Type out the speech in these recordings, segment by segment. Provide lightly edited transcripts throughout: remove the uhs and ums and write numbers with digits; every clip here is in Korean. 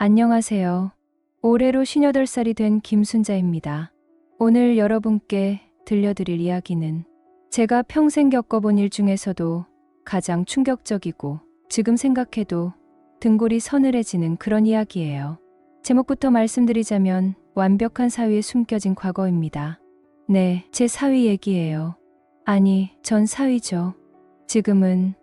안녕하세요. 올해로 58살이 된 김순자입니다. 오늘 여러분께 들려드릴 이야기는 제가 평생 겪어본 일 중에서도 가장 충격적이고 지금 생각해도 등골이 서늘해지는 그런 이야기예요. 제목부터 말씀드리자면 완벽한 사위에 숨겨진 과거입니다. 네, 제 사위 얘기예요. 아니, 전 사위죠. 지금은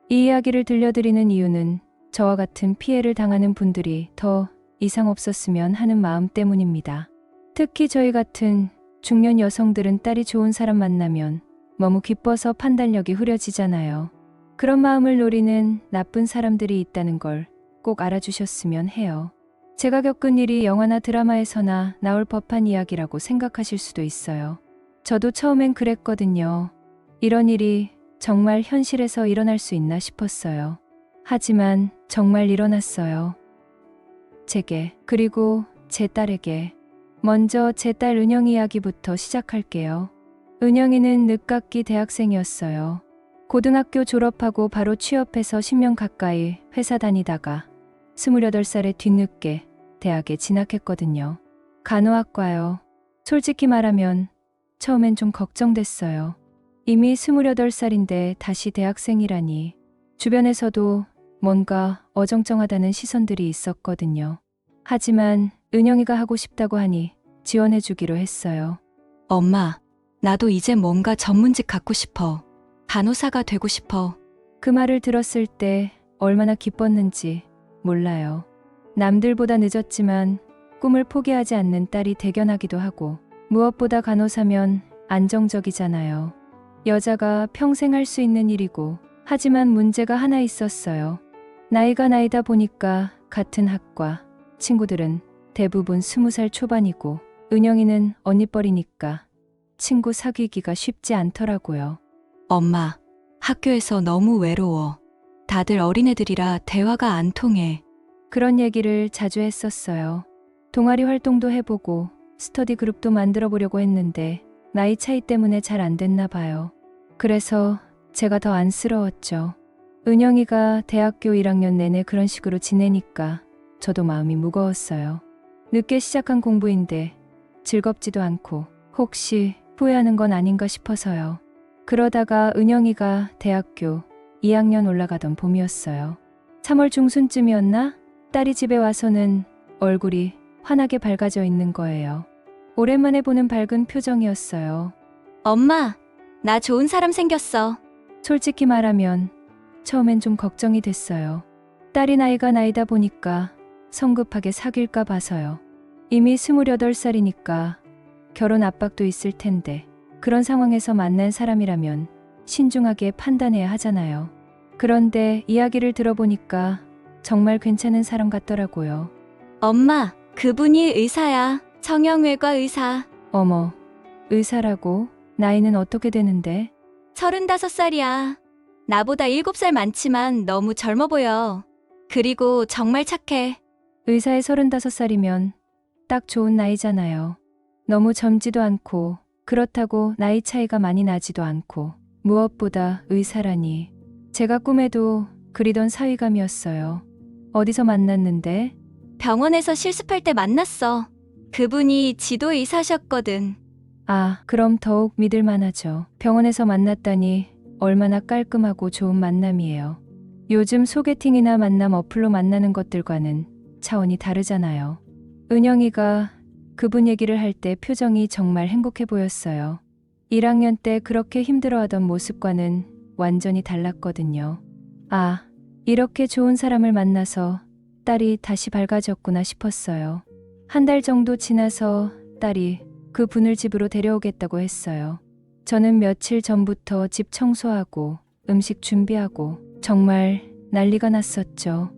이 이야기를 들려드리는 이유는 저와 같은 피해를 당하는 분들이 더 이상 없었으면 하는 마음 때문입니다. 특히 저희 같은 중년 여성들은 딸이 좋은 사람 만나면 너무 기뻐서 판단력이 흐려지잖아요. 그런 마음을 노리는 나쁜 사람들이 있다는 걸 꼭 알아주셨으면 해요. 제가 겪은 일이 영화나 드라마에서나 나올 법한 이야기라고 생각하실 수도 있어요. 저도 처음엔 그랬거든요. 이런 일이 정말 현실에서 일어날 수 있나 싶었어요. 하지만 정말 일어났어요. 제게, 그리고 제 딸에게. 먼저 제 딸 은영이 이야기부터 시작할게요. 은영이는 늦깎이 대학생이었어요. 고등학교 졸업하고 바로 취업해서 10년 가까이 회사 다니다가 28살에 뒤늦게 대학에 진학했거든요. 간호학과요. 솔직히 말하면 처음엔 좀 걱정됐어요. 이미 28살인데 다시 대학생이라니. 주변에서도 뭔가 어정쩡하다는 시선들이 있었거든요. 하지만 은영이가 하고 싶다고 하니 지원해주기로 했어요. 엄마, 나도 이제 뭔가 전문직 갖고 싶어. 간호사가 되고 싶어. 그 말을 들었을 때 얼마나 기뻤는지 몰라요. 남들보다 늦었지만 꿈을 포기하지 않는 딸이 대견하기도 하고, 무엇보다 간호사면 안정적이잖아요. 여자가 평생 할 수 있는 일이고, 하지만 문제가 하나 있었어요. 나이가 나이다 보니까 같은 학과 친구들은 대부분 20살 초반이고 은영이는 언니뻘이니까 친구 사귀기가 쉽지 않더라고요. 엄마, 학교에서 너무 외로워. 다들 어린애들이라 대화가 안 통해. 그런 얘기를 자주 했었어요. 동아리 활동도 해보고 스터디 그룹도 만들어 보려고 했는데 나이 차이 때문에 잘 안 됐나 봐요. 그래서 제가 더 안쓰러웠죠. 은영이가 대학교 1학년 내내 그런 식으로 지내니까 저도 마음이 무거웠어요. 늦게 시작한 공부인데 즐겁지도 않고 혹시 후회하는 건 아닌가 싶어서요. 그러다가 은영이가 대학교 2학년 올라가던 봄이었어요. 3월 중순쯤이었나? 딸이 집에 와서는 얼굴이 환하게 밝아져 있는 거예요. 오랜만에 보는 밝은 표정이었어요. 엄마, 나 좋은 사람 생겼어. 솔직히 말하면 처음엔 좀 걱정이 됐어요. 딸이 나이가 나이다 보니까 성급하게 사귈까 봐서요. 이미 28살이니까 결혼 압박도 있을 텐데 그런 상황에서 만난 사람이라면 신중하게 판단해야 하잖아요. 그런데 이야기를 들어보니까 정말 괜찮은 사람 같더라고요. 엄마, 그분이 의사야. 성형외과 의사. 어머, 의사라고? 나이는 어떻게 되는데? 35살이야. 나보다 7살 많지만 너무 젊어 보여. 그리고 정말 착해. 의사의 35살이면 딱 좋은 나이잖아요. 너무 젊지도 않고 그렇다고 나이 차이가 많이 나지도 않고 무엇보다 의사라니. 제가 꿈에도 그리던 사위감이었어요. 어디서 만났는데? 병원에서 실습할 때 만났어. 그분이 지도 의사셨거든. 아, 그럼 더욱 믿을 만하죠. 병원에서 만났다니 얼마나 깔끔하고 좋은 만남이에요. 요즘 소개팅이나 만남 어플로 만나는 것들과는 차원이 다르잖아요. 은영이가 그분 얘기를 할 때 표정이 정말 행복해 보였어요. 1학년 때 그렇게 힘들어하던 모습과는 완전히 달랐거든요. 아, 이렇게 좋은 사람을 만나서 딸이 다시 밝아졌구나 싶었어요. 한 달 정도 지나서 딸이 그 분을 집으로 데려오겠다고 했어요. 저는 며칠 전부터 집 청소하고 음식 준비하고 정말 난리가 났었죠.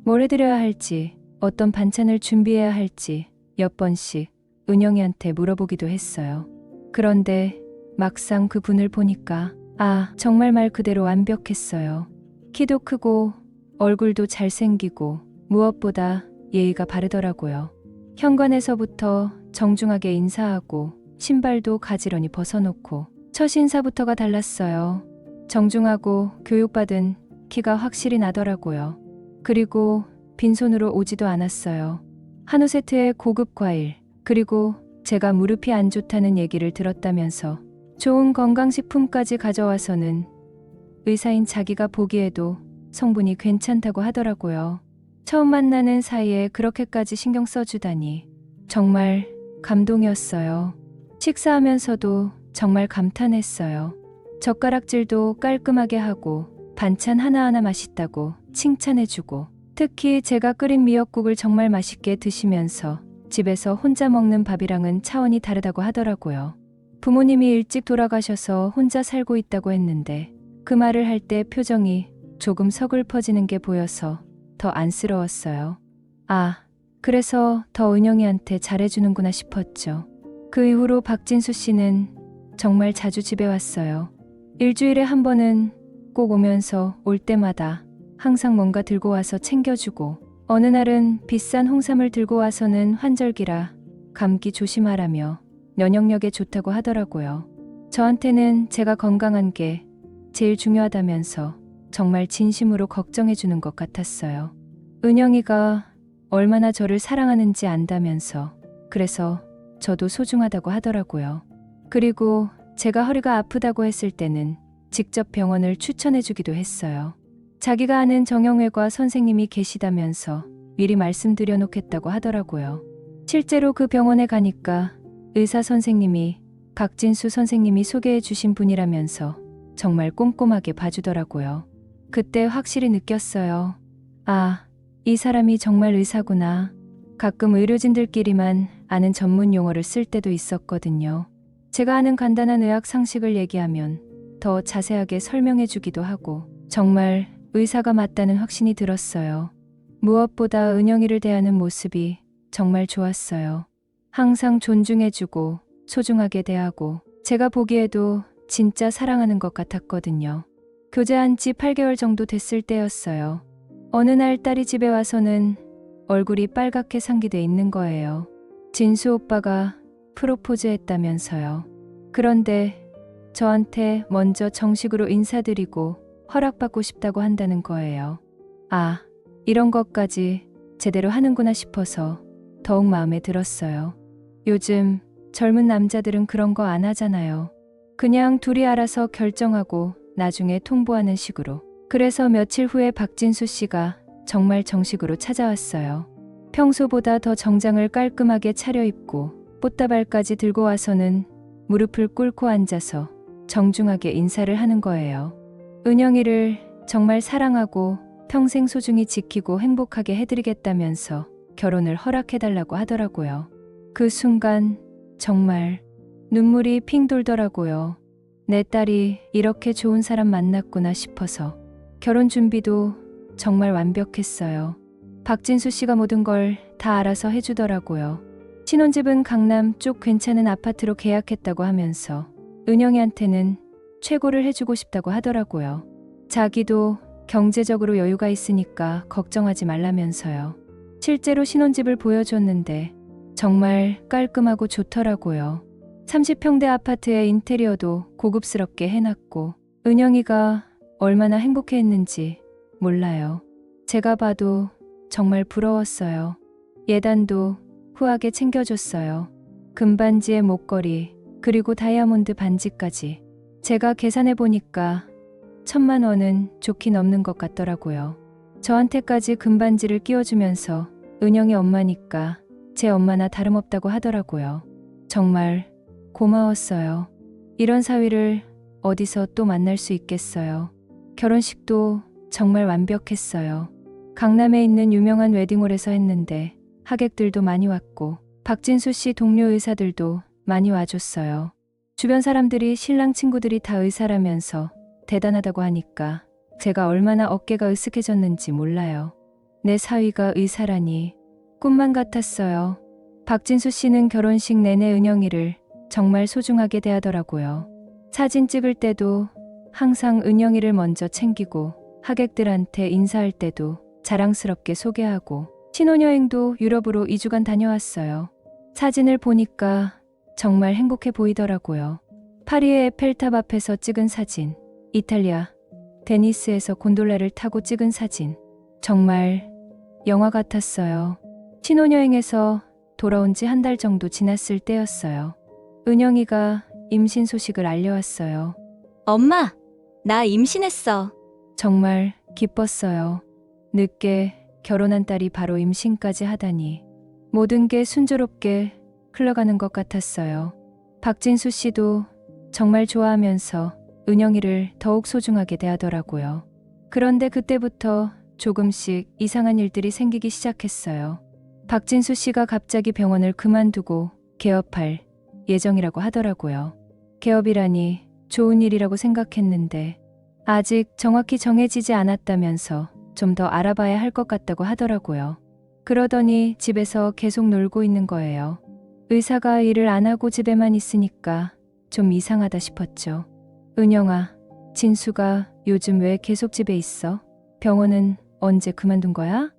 뭘 해드려야 할지, 어떤 반찬을 준비해야 할지 몇 번씩 은영이한테 물어보기도 했어요. 그런데 막상 그 분을 보니까 정말 말 그대로 완벽했어요. 키도 크고 얼굴도 잘생기고 무엇보다 예의가 바르더라고요. 현관에서부터 정중하게 인사하고 신발도 가지런히 벗어놓고 첫 인사부터가 달랐어요. 정중하고 교육받은 키가 확실히 나더라고요. 그리고 빈손으로 오지도 않았어요. 한우 세트에 고급 과일, 그리고 제가 무릎이 안 좋다는 얘기를 들었다면서 좋은 건강식품까지 가져와서는 의사인 자기가 보기에도 성분이 괜찮다고 하더라고요. 처음 만나는 사이에 그렇게까지 신경 써주다니 정말 감동이었어요. 식사하면서도 정말 감탄했어요. 젓가락질도 깔끔하게 하고 반찬 하나하나 맛있다고 칭찬해주고, 특히 제가 끓인 미역국을 정말 맛있게 드시면서 집에서 혼자 먹는 밥이랑은 차원이 다르다고 하더라고요. 부모님이 일찍 돌아가셔서 혼자 살고 있다고 했는데 그 말을 할 때 표정이 조금 서글퍼지는 게 보여서 더 안쓰러웠어요. 아, 그래서 더 은영이한테 잘해주는구나 싶었죠. 그 이후로 박진수 씨는 정말 자주 집에 왔어요. 일주일에 한 번은 꼭 오면서 올 때마다 항상 뭔가 들고 와서 챙겨주고, 어느 날은 비싼 홍삼을 들고 와서는 환절기라 감기 조심하라며 면역력에 좋다고 하더라고요. 저한테는 제가 건강한 게 제일 중요하다면서 정말 진심으로 걱정해주는 것 같았어요. 은영이가 얼마나 저를 사랑하는지 안다면서, 그래서 저도 소중하다고 하더라고요. 그리고 제가 허리가 아프다고 했을 때는 직접 병원을 추천해주기도 했어요. 자기가 아는 정형외과 선생님이 계시다면서 미리 말씀드려 놓겠다고 하더라고요. 실제로 그 병원에 가니까 의사 선생님이 박진수 선생님이 소개해 주신 분이라면서 정말 꼼꼼하게 봐주더라고요. 그때 확실히 느꼈어요. 아, 이 사람이 정말 의사구나. 가끔 의료진들끼리만 아는 전문 용어를 쓸 때도 있었거든요. 제가 아는 간단한 의학 상식을 얘기하면 더 자세하게 설명해 주기도 하고, 정말 의사가 맞다는 확신이 들었어요. 무엇보다 은영이를 대하는 모습이 정말 좋았어요. 항상 존중해주고 소중하게 대하고, 제가 보기에도 진짜 사랑하는 것 같았거든요. 교제한 지 8개월 정도 됐을 때였어요. 어느 날 딸이 집에 와서는 얼굴이 빨갛게 상기돼 있는 거예요. 진수 오빠가 프로포즈 했다면서요. 그런데 저한테 먼저 정식으로 인사드리고 허락받고 싶다고 한다는 거예요. 아, 이런 것까지 제대로 하는구나 싶어서 더욱 마음에 들었어요. 요즘 젊은 남자들은 그런 거 안 하잖아요. 그냥 둘이 알아서 결정하고 나중에 통보하는 식으로. 그래서 며칠 후에 박진수 씨가 정말 정식으로 찾아왔어요. 평소보다 더 정장을 깔끔하게 차려입고 꽃다발까지 들고 와서는 무릎을 꿇고 앉아서 정중하게 인사를 하는 거예요. 은영이를 정말 사랑하고 평생 소중히 지키고 행복하게 해드리겠다면서 결혼을 허락해달라고 하더라고요. 그 순간 정말 눈물이 핑 돌더라고요. 내 딸이 이렇게 좋은 사람 만났구나 싶어서. 결혼 준비도 정말 완벽했어요. 박진수 씨가 모든 걸 다 알아서 해주더라고요. 신혼집은 강남 쪽 괜찮은 아파트로 계약했다고 하면서 은영이한테는 최고를 해주고 싶다고 하더라고요. 자기도 경제적으로 여유가 있으니까 걱정하지 말라면서요. 실제로 신혼집을 보여줬는데 정말 깔끔하고 좋더라고요. 30평대 아파트의 인테리어도 고급스럽게 해놨고, 은영이가 얼마나 행복해했는지 몰라요. 제가 봐도 정말 부러웠어요. 예단도 후하게 챙겨줬어요. 금반지에 목걸이, 그리고 다이아몬드 반지까지. 제가 계산해보니까 1,000만 원은 좋게 넘는 것 같더라고요. 저한테까지 금반지를 끼워주면서 은영이 엄마니까 제 엄마나 다름없다고 하더라고요. 정말 고마웠어요. 이런 사위를 어디서 또 만날 수 있겠어요. 결혼식도 정말 완벽했어요. 강남에 있는 유명한 웨딩홀에서 했는데 하객들도 많이 왔고, 박진수 씨 동료 의사들도 많이 와줬어요. 주변 사람들이 신랑 친구들이 다 의사라면서 대단하다고 하니까 제가 얼마나 어깨가 으쓱해졌는지 몰라요. 내 사위가 의사라니 꿈만 같았어요. 박진수 씨는 결혼식 내내 은영이를 정말 소중하게 대하더라고요. 사진 찍을 때도 항상 은영이를 먼저 챙기고, 하객들한테 인사할 때도 자랑스럽게 소개하고, 신혼여행도 유럽으로 2주간 다녀왔어요. 사진을 보니까 정말 행복해 보이더라고요. 파리의 에펠탑 앞에서 찍은 사진, 이탈리아 베니스에서 곤돌라를 타고 찍은 사진, 정말 영화 같았어요. 신혼여행에서 돌아온 지 한 달 정도 지났을 때였어요. 은영이가 임신 소식을 알려왔어요. 엄마, 나 임신했어. 정말 기뻤어요. 늦게 결혼한 딸이 바로 임신까지 하다니 모든 게 순조롭게 흘러가는 것 같았어요. 박진수 씨도 정말 좋아하면서 은영이를 더욱 소중하게 대하더라고요. 그런데 그때부터 조금씩 이상한 일들이 생기기 시작했어요. 박진수 씨가 갑자기 병원을 그만두고 개업할 예정이라고 하더라고요. 개업이라니 좋은 일이라고 생각했는데 아직 정확히 정해지지 않았다면서 좀 더 알아봐야 할 것 같다고 하더라고요. 그러더니 집에서 계속 놀고 있는 거예요. 의사가 일을 안 하고 집에만 있으니까 좀 이상하다 싶었죠. 은영아, 진수가 요즘 왜 계속 집에 있어? 병원은 언제 그만둔 거야?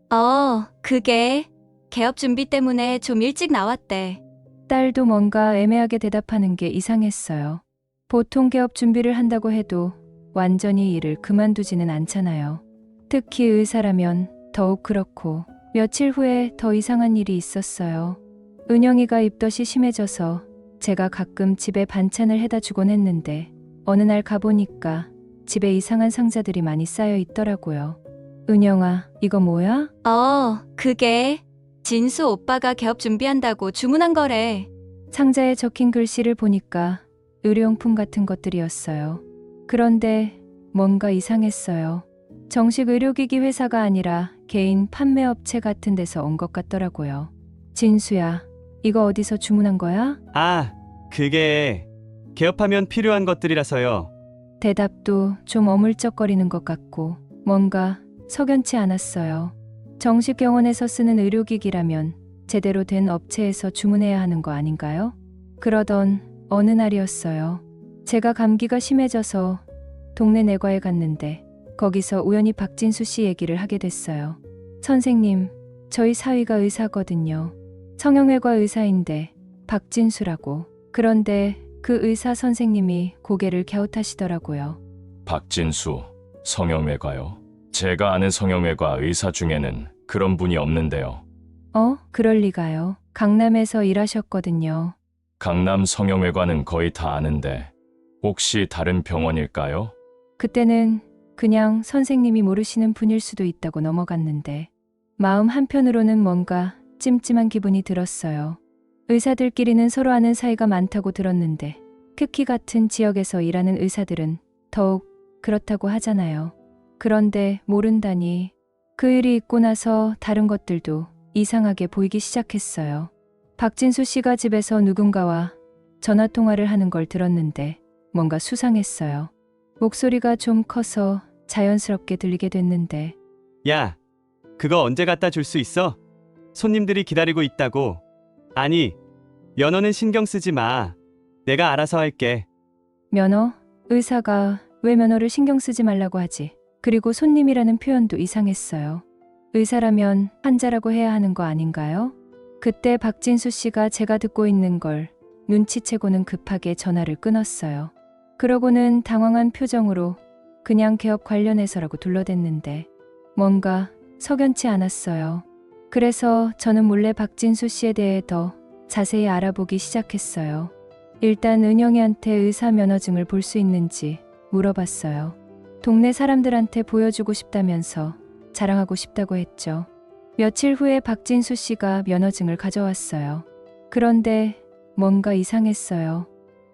그게 개업 준비 때문에 좀 일찍 나왔대. 딸도 뭔가 애매하게 대답하는 게 이상했어요. 보통 개업 준비를 한다고 해도 완전히 일을 그만두지는 않잖아요. 특히 의사라면 더욱 그렇고 며칠 후에 더 이상한 일이 있었어요. 은영이가 입덧이 심해져서 제가 가끔 집에 반찬을 해다 주곤 했는데 어느 날 가보니까 집에 이상한 상자들이 많이 쌓여 있더라고요. 은영아, 이거 뭐야? 그게 진수 오빠가 개업 준비한다고 주문한 거래. 상자에 적힌 글씨를 보니까 의료용품 같은 것들이었어요. 그런데 뭔가 이상했어요. 정식 의료기기 회사가 아니라 개인 판매업체 같은 데서 온 것 같더라고요. 진수야, 이거 어디서 주문한 거야? 그게 개업하면 필요한 것들이라서요. 대답도 좀 어물쩍거리는 것 같고 뭔가 석연치 않았어요. 정식 병원에서 쓰는 의료기기라면 제대로 된 업체에서 주문해야 하는 거 아닌가요? 그러던 어느 날이었어요. 제가 감기가 심해져서 동네 내과에 갔는데 거기서 우연히 박진수 씨 얘기를 하게 됐어요. 선생님, 저희 사위가 의사거든요. 성형외과 의사인데 박진수라고. 그런데 그 의사 선생님이 고개를 갸웃하시더라고요. 박진수, 성형외과요? 제가 아는 성형외과 의사 중에는 그런 분이 없는데요. 그럴 리가요. 강남에서 일하셨거든요. 강남 성형외과는 거의 다 아는데 혹시 다른 병원일까요? 그때는 그냥 선생님이 모르시는 분일 수도 있다고 넘어갔는데 마음 한편으로는 뭔가 찜찜한 기분이 들었어요. 의사들끼리는 서로 아는 사이가 많다고 들었는데 특히 같은 지역에서 일하는 의사들은 더욱 그렇다고 하잖아요. 그런데 모른다니. 그 일이 있고 나서 다른 것들도 이상하게 보이기 시작했어요. 박진수 씨가 집에서 누군가와 전화통화를 하는 걸 들었는데 뭔가 수상했어요. 목소리가 좀 커서 자연스럽게 들리게 됐는데 야, 그거 언제 갖다 줄 수 있어? 손님들이 기다리고 있다고. 아니, 면허는 신경 쓰지 마. 내가 알아서 할게. 면허? 의사가 왜 면허를 신경 쓰지 말라고 하지? 그리고 손님이라는 표현도 이상했어요. 의사라면 환자라고 해야 하는 거 아닌가요? 그때 박진수 씨가 제가 듣고 있는 걸 눈치채고는 급하게 전화를 끊었어요. 그러고는 당황한 표정으로 그냥 개업 관련해서라고 둘러댔는데 뭔가 석연치 않았어요. 그래서 저는 몰래 박진수 씨에 대해 더 자세히 알아보기 시작했어요. 일단 은영이한테 의사 면허증을 볼 수 있는지 물어봤어요. 동네 사람들한테 보여주고 싶다면서 자랑하고 싶다고 했죠. 며칠 후에 박진수 씨가 면허증을 가져왔어요. 그런데 뭔가 이상했어요.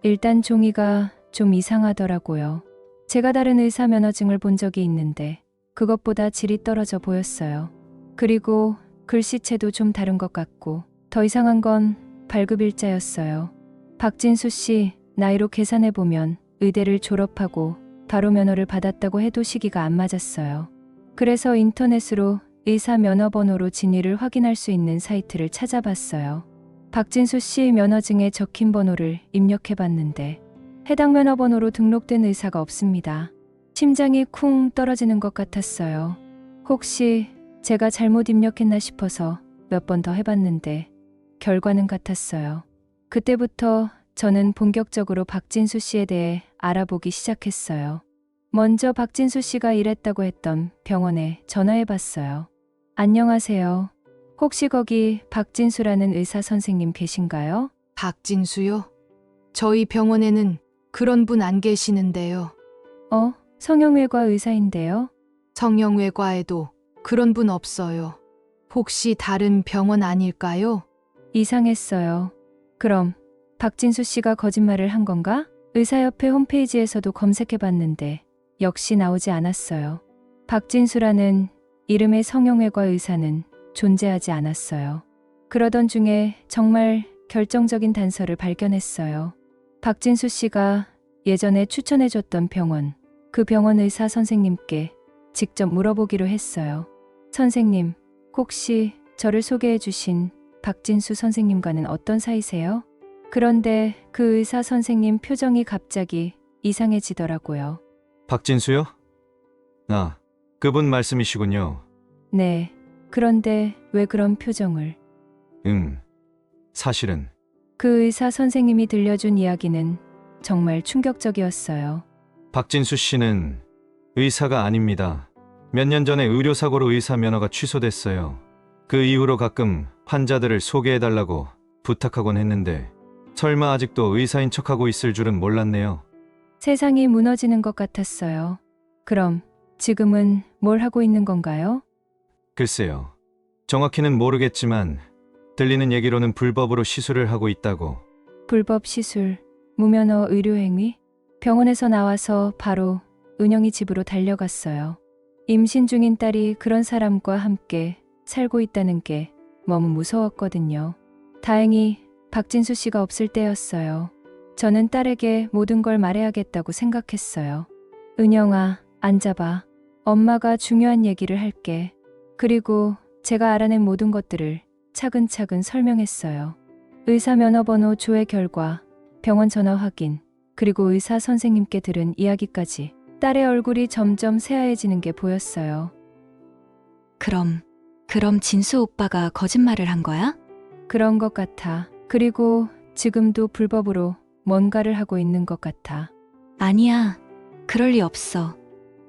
일단 종이가 좀 이상하더라고요. 제가 다른 의사 면허증을 본 적이 있는데 그것보다 질이 떨어져 보였어요. 그리고 글씨체도 좀 다른 것 같고 더 이상한 건 발급일자였어요. 박진수 씨 나이로 계산해보면 의대를 졸업하고 바로 면허를 받았다고 해도 시기가 안 맞았어요. 그래서 인터넷으로 의사 면허번호로 진위를 확인할 수 있는 사이트를 찾아봤어요. 박진수 씨 면허증에 적힌 번호를 입력해봤는데 해당 면허번호로 등록된 의사가 없습니다. 심장이 쿵 떨어지는 것 같았어요. 혹시 제가 잘못 입력했나 싶어서 몇 번 더 해봤는데 결과는 같았어요. 그때부터 저는 본격적으로 박진수 씨에 대해 알아보기 시작했어요. 먼저 박진수 씨가 일했다고 했던 병원에 전화해봤어요. 안녕하세요. 혹시 거기 박진수라는 의사 선생님 계신가요? 박진수요? 저희 병원에는 그런 분 안 계시는데요. 성형외과 의사인데요. 성형외과에도 그런 분 없어요. 혹시 다른 병원 아닐까요? 이상했어요. 그럼 박진수 씨가 거짓말을 한 건가? 의사협회 홈페이지에서도 검색해봤는데 역시 나오지 않았어요. 박진수라는 이름의 성형외과 의사는 존재하지 않았어요. 그러던 중에 정말 결정적인 단서를 발견했어요. 박진수 씨가 예전에 추천해줬던 병원, 그 병원 의사 선생님께 직접 물어보기로 했어요. 선생님, 혹시 저를 소개해주신 박진수 선생님과는 어떤 사이세요? 그런데 그 의사 선생님 표정이 갑자기 이상해지더라고요. 박진수요? 그분 말씀이시군요. 네, 그런데 왜 그런 표정을? 사실은 그 의사 선생님이 들려준 이야기는 정말 충격적이었어요. 박진수 씨는 의사가 아닙니다. 몇 년 전에 의료사고로 의사 면허가 취소됐어요. 그 이후로 가끔 환자들을 소개해달라고 부탁하곤 했는데 설마 아직도 의사인 척하고 있을 줄은 몰랐네요. 세상이 무너지는 것 같았어요. 그럼 지금은 뭘 하고 있는 건가요? 글쎄요. 정확히는 모르겠지만 들리는 얘기로는 불법으로 시술을 하고 있다고. 불법 시술, 무면허 의료행위? 병원에서 나와서 바로 은영이 집으로 달려갔어요. 임신 중인 딸이 그런 사람과 함께 살고 있다는 게 너무 무서웠거든요. 다행히 박진수 씨가 없을 때였어요. 저는 딸에게 모든 걸 말해야겠다고 생각했어요. 은영아, 앉아봐. 엄마가 중요한 얘기를 할게. 그리고 제가 알아낸 모든 것들을 차근차근 설명했어요. 의사 면허번호 조회 결과, 병원 전화 확인, 그리고 의사 선생님께 들은 이야기까지. 딸의 얼굴이 점점 새하얘지는 게 보였어요. 그럼 진수 오빠가 거짓말을 한 거야? 그런 것 같아. 그리고 지금도 불법으로 뭔가를 하고 있는 것 같아. 아니야. 그럴 리 없어.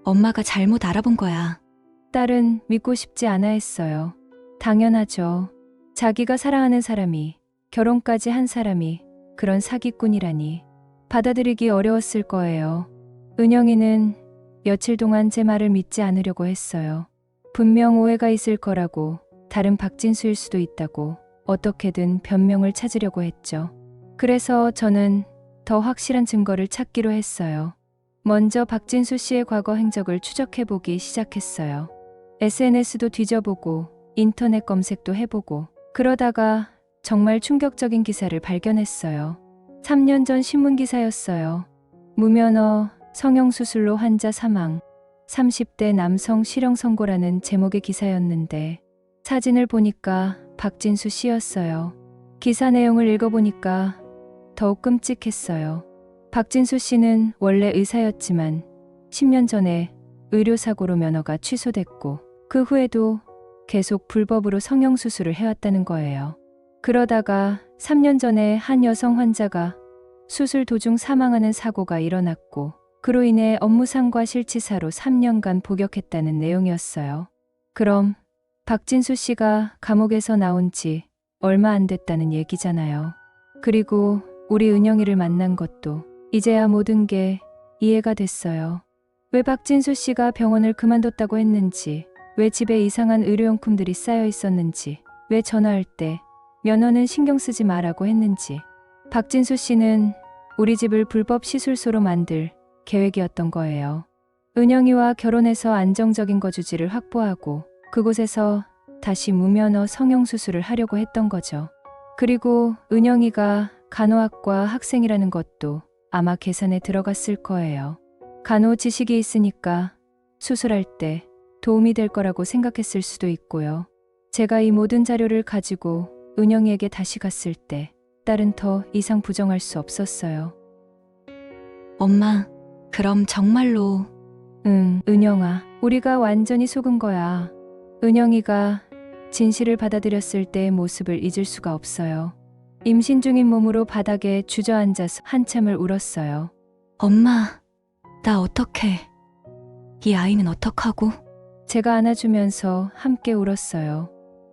엄마가 잘못 알아본 거야. 딸은 믿고 싶지 않아 했어요. 당연하죠. 자기가 사랑하는 사람이, 결혼까지 한 사람이 그런 사기꾼이라니 받아들이기 어려웠을 거예요. 은영이는 며칠 동안 제 말을 믿지 않으려고 했어요. 분명 오해가 있을 거라고, 다른 박진수일 수도 있다고 어떻게든 변명을 찾으려고 했죠. 그래서 저는 더 확실한 증거를 찾기로 했어요. 먼저 박진수 씨의 과거 행적을 추적해보기 시작했어요. SNS도 뒤져보고 인터넷 검색도 해보고 그러다가 정말 충격적인 기사를 발견했어요. 3년 전 신문 기사였어요. 무면허 성형수술로 환자 사망, 30대 남성 실형 선고라는 제목의 기사였는데 사진을 보니까 박진수 씨였어요. 기사 내용을 읽어보니까 더욱 끔찍했어요. 박진수 씨는 원래 의사였지만 10년 전에 의료사고로 면허가 취소됐고 그 후에도 계속 불법으로 성형수술을 해왔다는 거예요. 그러다가 3년 전에 한 여성 환자가 수술 도중 사망하는 사고가 일어났고 그로 인해 업무상과 실치사로 3년간 복역했다는 내용이었어요. 그럼 박진수 씨가 감옥에서 나온 지 얼마 안 됐다는 얘기잖아요. 그리고 우리 은영이를 만난 것도 이제야 모든 게 이해가 됐어요. 왜 박진수 씨가 병원을 그만뒀다고 했는지, 왜 집에 이상한 의료용품들이 쌓여 있었는지, 왜 전화할 때 면허는 신경 쓰지 마라고 했는지. 박진수 씨는 우리 집을 불법 시술소로 만들 계획이었던 거예요. 은영이와 결혼해서 안정적인 거주지를 확보하고 그곳에서 다시 무면허 성형수술을 하려고 했던 거죠. 그리고 은영이가 간호학과 학생이라는 것도 아마 계산에 들어갔을 거예요. 간호 지식이 있으니까 수술할 때 도움이 될 거라고 생각했을 수도 있고요. 제가 이 모든 자료를 가지고 은영이에게 다시 갔을 때 딸은 더 이상 부정할 수 없었어요. 엄마, 그럼 정말로 은영아, 우리가 완전히 속은 거야. 은영이가 진실을 받아들였을 때의 모습을 잊을 수가 없어요. 임신 중인 몸으로 바닥에 주저앉아서 한참을 울었어요. 엄마, 나 어떡해. 이 아이는 어떡하고? 제가 안아주면서 함께 울었어요.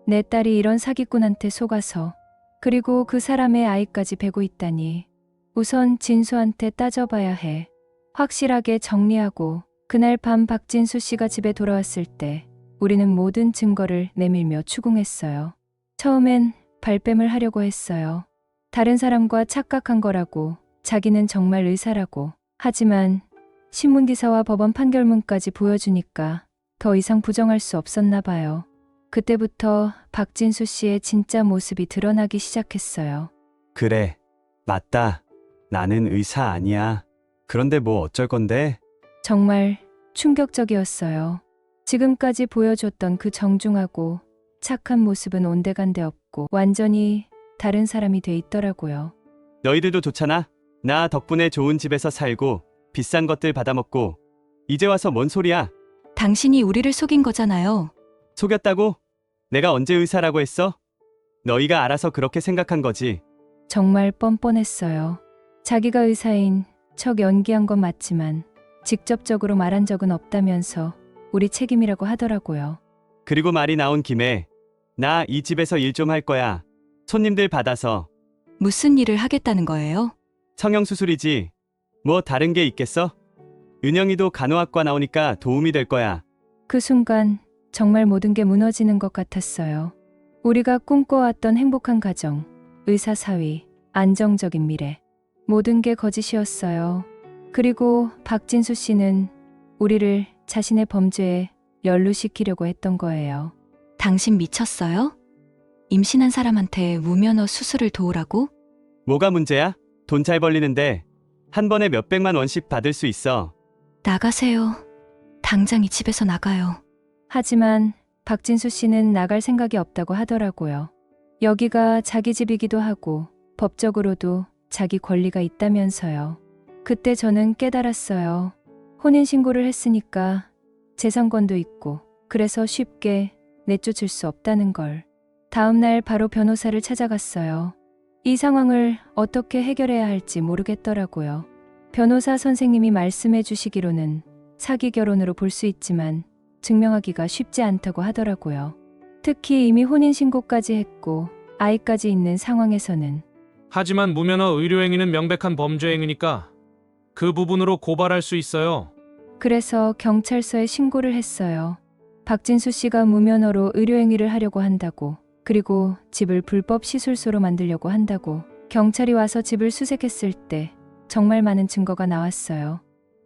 내 딸이 이런 사기꾼한테 속아서, 그리고 그 사람의 아이까지 베고 있다니. 우선 진수한테 따져봐야 해. 확실하게 정리하고. 그날 밤 박진수 씨가 집에 돌아왔을 때 우리는 모든 증거를 내밀며 추궁했어요. 처음엔 발뺌을 하려고 했어요. 다른 사람과 착각한 거라고, 자기는 정말 의사라고. 하지만 신문기사와 법원 판결문까지 보여주니까 더 이상 부정할 수 없었나 봐요. 그때부터 박진수 씨의 진짜 모습이 드러나기 시작했어요. 그래, 맞다. 나는 의사 아니야. 그런데 뭐 어쩔 건데? 정말 충격적이었어요. 지금까지 보여줬던 그 정중하고 착한 모습은 온데간데 없고 완전히 다른 사람이 돼 있더라고요. 너희들도 좋잖아. 나 덕분에 좋은 집에서 살고 비싼 것들 받아먹고 이제 와서 뭔 소리야? 당신이 우리를 속인 거잖아요. 속였다고? 내가 언제 의사라고 했어? 너희가 알아서 그렇게 생각한 거지. 정말 뻔뻔했어요. 자기가 의사인 척 연기한 건 맞지만 직접적으로 말한 적은 없다면서 우리 책임이라고 하더라고요. 그리고 말이 나온 김에 나 이 집에서 일 좀 할 거야. 손님들 받아서. 무슨 일을 하겠다는 거예요? 성형수술이지. 뭐 다른 게 있겠어? 은영이도 간호학과 나오니까 도움이 될 거야. 그 순간 정말 모든 게 무너지는 것 같았어요. 우리가 꿈꿔왔던 행복한 가정, 의사 사위, 안정적인 미래. 모든 게 거짓이었어요. 그리고 박진수 씨는 우리를 자신의 범죄에 연루시키려고 했던 거예요. 당신 미쳤어요? 임신한 사람한테 무면허 수술을 도우라고? 뭐가 문제야? 돈 잘 벌리는데 한 번에 몇백만 원씩 받을 수 있어. 나가세요. 당장 이 집에서 나가요. 하지만 박진수 씨는 나갈 생각이 없다고 하더라고요. 여기가 자기 집이기도 하고 법적으로도 자기 권리가 있다면서요. 그때 저는 깨달았어요. 혼인신고를 했으니까 재산권도 있고 그래서 쉽게 내쫓을 수 없다는 걸. 다음 날 바로 변호사를 찾아갔어요. 이 상황을 어떻게 해결해야 할지 모르겠더라고요. 변호사 선생님이 말씀해 주시기로는 사기 결혼으로 볼 수 있지만 증명하기가 쉽지 않다고 하더라고요. 특히 이미 혼인신고까지 했고 아이까지 있는 상황에서는. 하지만 무면허 의료행위는 명백한 범죄행위니까 그 부분으로 고발할 수 있어요. 그래서 경찰서에 신고를 했어요. 박진수 씨가 무면허로 의료행위를 하려고 한다고, 그리고 집을 불법 시술소로 만들려고 한다고. 경찰이 와서 집을 수색했을 때 정말 많은 증거가 나왔어요.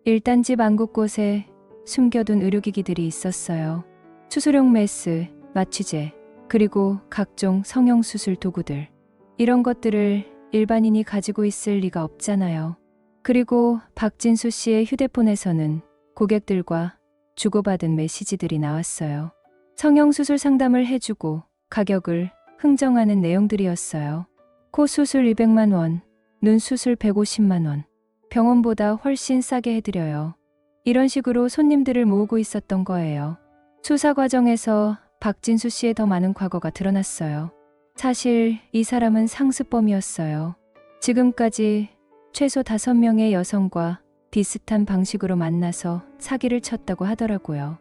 일단 집 안 곳곳에 숨겨둔 의료기기들이 있었어요. 수술용 메스, 마취제, 그리고 각종 성형수술 도구들. 이런 것들을 일반인이 가지고 있을 리가 없잖아요. 그리고 박진수 씨의 휴대폰에서는 고객들과 주고받은 메시지들이 나왔어요. 성형수술 상담을 해주고 가격을 흥정하는 내용들이었어요. 코 수술 200만 원, 눈 수술 150만 원, 병원보다 훨씬 싸게 해드려요. 이런 식으로 손님들을 모으고 있었던 거예요. 수사 과정에서 박진수 씨의 더 많은 과거가 드러났어요. 사실 이 사람은 상습범이었어요. 지금까지 최소 5명의 여성과 비슷한 방식으로 만나서 사기를 쳤다고 하더라고요.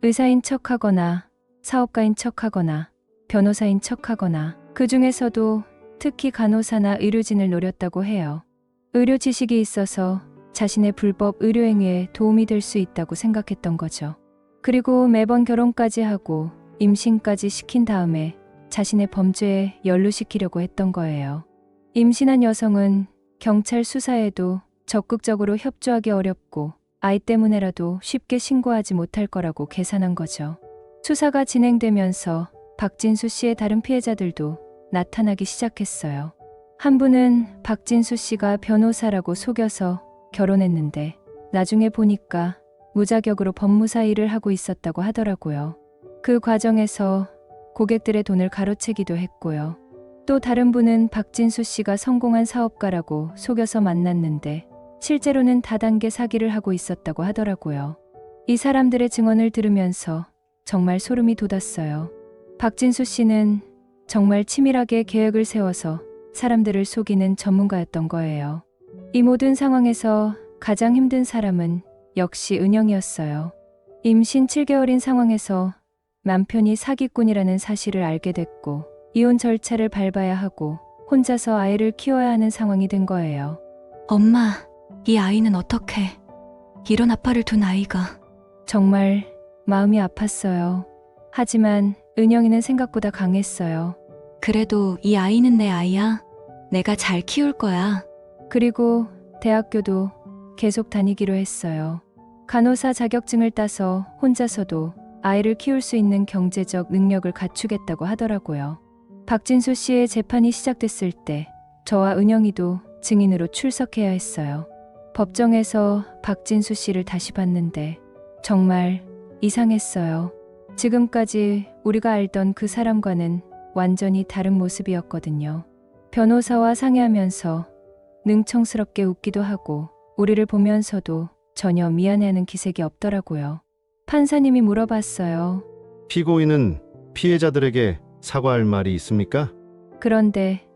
의사인 척하거나 사업가인 척하거나 변호사인 척하거나 그 중에서도 특히 간호사나 의료진을 노렸다고 해요. 의료 지식이 있어서 자신의 불법 의료행위에 도움이 될 수 있다고 생각했던 거죠. 그리고 매번 결혼까지 하고 임신까지 시킨 다음에 자신의 범죄에 연루시키려고 했던 거예요. 임신한 여성은 경찰 수사에도 적극적으로 협조하기 어렵고 아이 때문에라도 쉽게 신고하지 못할 거라고 계산한 거죠. 수사가 진행되면서 박진수 씨의 다른 피해자들도 나타나기 시작했어요. 한 분은 박진수 씨가 변호사라고 속여서 결혼했는데 나중에 보니까 무자격으로 법무사 일을 하고 있었다고 하더라고요. 그 과정에서 고객들의 돈을 가로채기도 했고요. 또 다른 분은 박진수 씨가 성공한 사업가라고 속여서 만났는데 실제로는 다단계 사기를 하고 있었다고 하더라고요. 이 사람들의 증언을 들으면서 정말 소름이 돋았어요. 박진수 씨는 정말 치밀하게 계획을 세워서 사람들을 속이는 전문가였던 거예요. 이 모든 상황에서 가장 힘든 사람은 역시 은영이었어요. 임신 7개월인 상황에서 남편이 사기꾼이라는 사실을 알게 됐고 이혼 절차를 밟아야 하고 혼자서 아이를 키워야 하는 상황이 된 거예요. 엄마, 이 아이는 어떻게? 이런 아빠를 둔 아이가. 정말 마음이 아팠어요. 하지만 은영이는 생각보다 강했어요. 그래도 이 아이는 내 아이야. 내가 잘 키울 거야. 그리고 대학교도 계속 다니기로 했어요. 간호사 자격증을 따서 혼자서도 아이를 키울 수 있는 경제적 능력을 갖추겠다고 하더라고요. 박진수 씨의 재판이 시작됐을 때 저와 은영이도 증인으로 출석해야 했어요. 법정에서 박진수 씨를 다시 봤는데 정말 이상했어요. 지금까지 우리가 알던 그 사람과는 완전히 다른 모습이었거든요. 변호사와 상의하면서 능청스럽게 웃기도 하고 우리를 보면서도 전혀 미안해하는 기색이 없더라고요. 판사님이 물어봤어요. 피고인은 피해자들에게 사과할 말이 있습니까? 그런데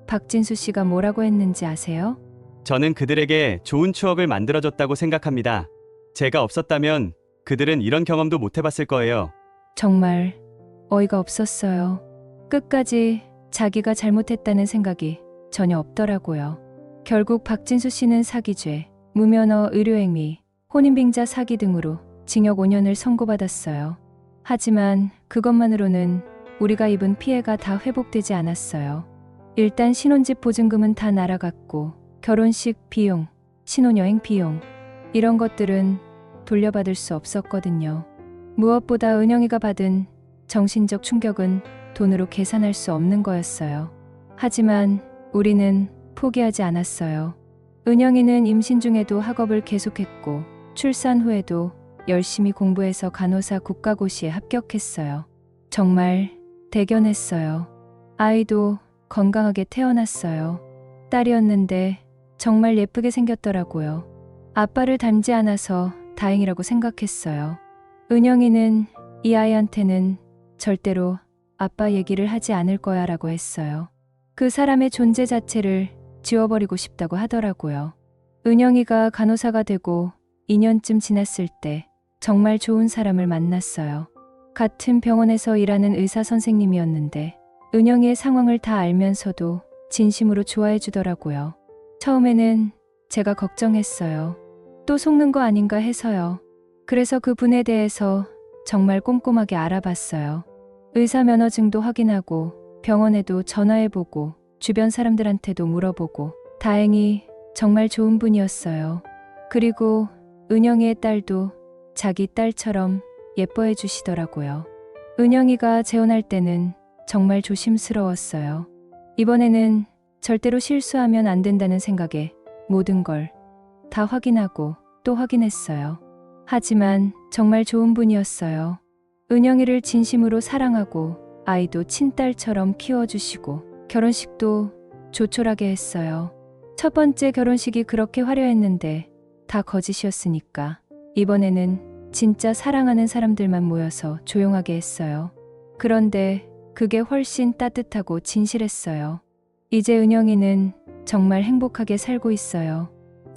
박진수 씨가 뭐라고 했는지 아세요? 저는 그들에게 좋은 추억을 만들어줬다고 생각합니다. 제가 없었다면 그들은 이런 경험도 못 해봤을 거예요. 정말 어이가 없었어요. 끝까지 자기가 잘못했다는 생각이 전혀 없더라고요. 결국 박진수 씨는 사기죄, 무면허 의료행위, 혼인빙자 사기 등으로 징역 5년을 선고받았어요. 하지만 그것만으로는 우리가 입은 피해가 다 회복되지 않았어요. 일단 신혼집 보증금은 다 날아갔고 결혼식 비용, 신혼여행 비용 이런 것들은 돌려받을 수 없었거든요. 무엇보다 은영이가 받은 정신적 충격은 돈으로 계산할 수 없는 거였어요. 하지만 우리는 포기하지 않았어요. 은영이는 임신 중에도 학업을 계속했고 출산 후에도 열심히 공부해서 간호사 국가고시에 합격했어요. 정말 대견했어요. 아이도 건강하게 태어났어요. 딸이었는데 정말 예쁘게 생겼더라고요. 아빠를 닮지 않아서 다행이라고 생각했어요. 은영이는 이 아이한테는 절대로 아빠 얘기를 하지 않을 거야 라고 했어요. 그 사람의 존재 자체를 지워버리고 싶다고 하더라고요. 은영이가 간호사가 되고 2년쯤 지났을 때 정말 좋은 사람을 만났어요. 같은 병원에서 일하는 의사 선생님이었는데 은영이의 상황을 다 알면서도 진심으로 좋아해 주더라고요. 처음에는 제가 걱정했어요. 또 속는 거 아닌가 해서요. 그래서 그 분에 대해서 정말 꼼꼼하게 알아봤어요. 의사 면허증도 확인하고 병원에도 전화해보고 주변 사람들한테도 물어보고 다행히 정말 좋은 분이었어요. 그리고 은영이의 딸도 자기 딸처럼 예뻐해 주시더라고요. 은영이가 재혼할 때는 정말 조심스러웠어요. 이번에는 절대로 실수하면 안 된다는 생각에 모든 걸 다 확인하고 또 확인했어요. 하지만 정말 좋은 분이었어요. 은영이를 진심으로 사랑하고 아이도 친딸처럼 키워주시고 결혼식도 조촐하게 했어요. 첫 번째 결혼식이 그렇게 화려했는데 다 거짓이었으니까 이번에는 진짜 사랑하는 사람들만 모여서 조용하게 했어요. 그런데 그게 훨씬 따뜻하고 진실했어요. 이제 은영이는 정말 행복하게 살고 있어요.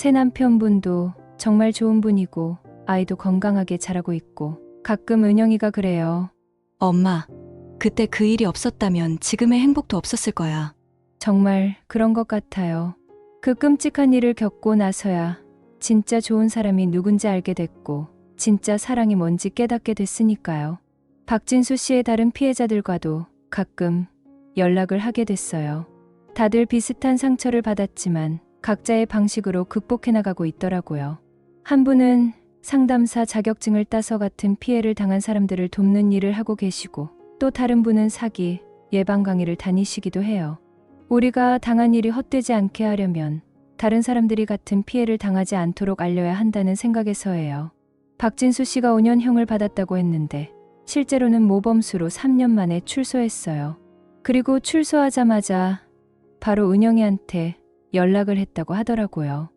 새 남편분도 정말 좋은 분이고 아이도 건강하게 자라고 있고 가끔 은영이가 그래요. 엄마, 그때 그 일이 없었다면 지금의 행복도 없었을 거야. 정말 그런 것 같아요. 그 끔찍한 일을 겪고 나서야 진짜 좋은 사람이 누군지 알게 됐고 진짜 사랑이 뭔지 깨닫게 됐으니까요. 박진수 씨의 다른 피해자들과도 가끔 연락을 하게 됐어요. 다들 비슷한 상처를 받았지만 각자의 방식으로 극복해 나가고 있더라고요. 한 분은 상담사 자격증을 따서 같은 피해를 당한 사람들을 돕는 일을 하고 계시고 또 다른 분은 사기 예방 강의를 다니시기도 해요. 우리가 당한 일이 헛되지 않게 하려면 다른 사람들이 같은 피해를 당하지 않도록 알려야 한다는 생각에서예요. 박진수 씨가 5년형을 받았다고 했는데 실제로는 모범수로 3년 만에 출소했어요. 그리고 출소하자마자 바로 은영이한테 연락을 했다고 하더라고요.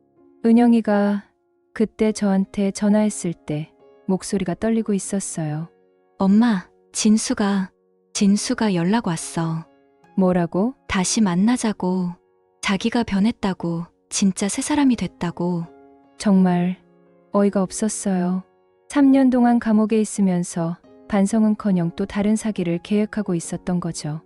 은영이가 그때 저한테 전화했을 때 목소리가 떨리고 있었어요. 엄마, 진수가 연락 왔어. 뭐라고? 다시 만나자고. 자기가 변했다고. 진짜 새 사람이 됐다고. 정말 어이가 없었어요. 3년 동안 감옥에 있으면서 반성은커녕 또 다른 사기를 계획하고 있었던 거죠.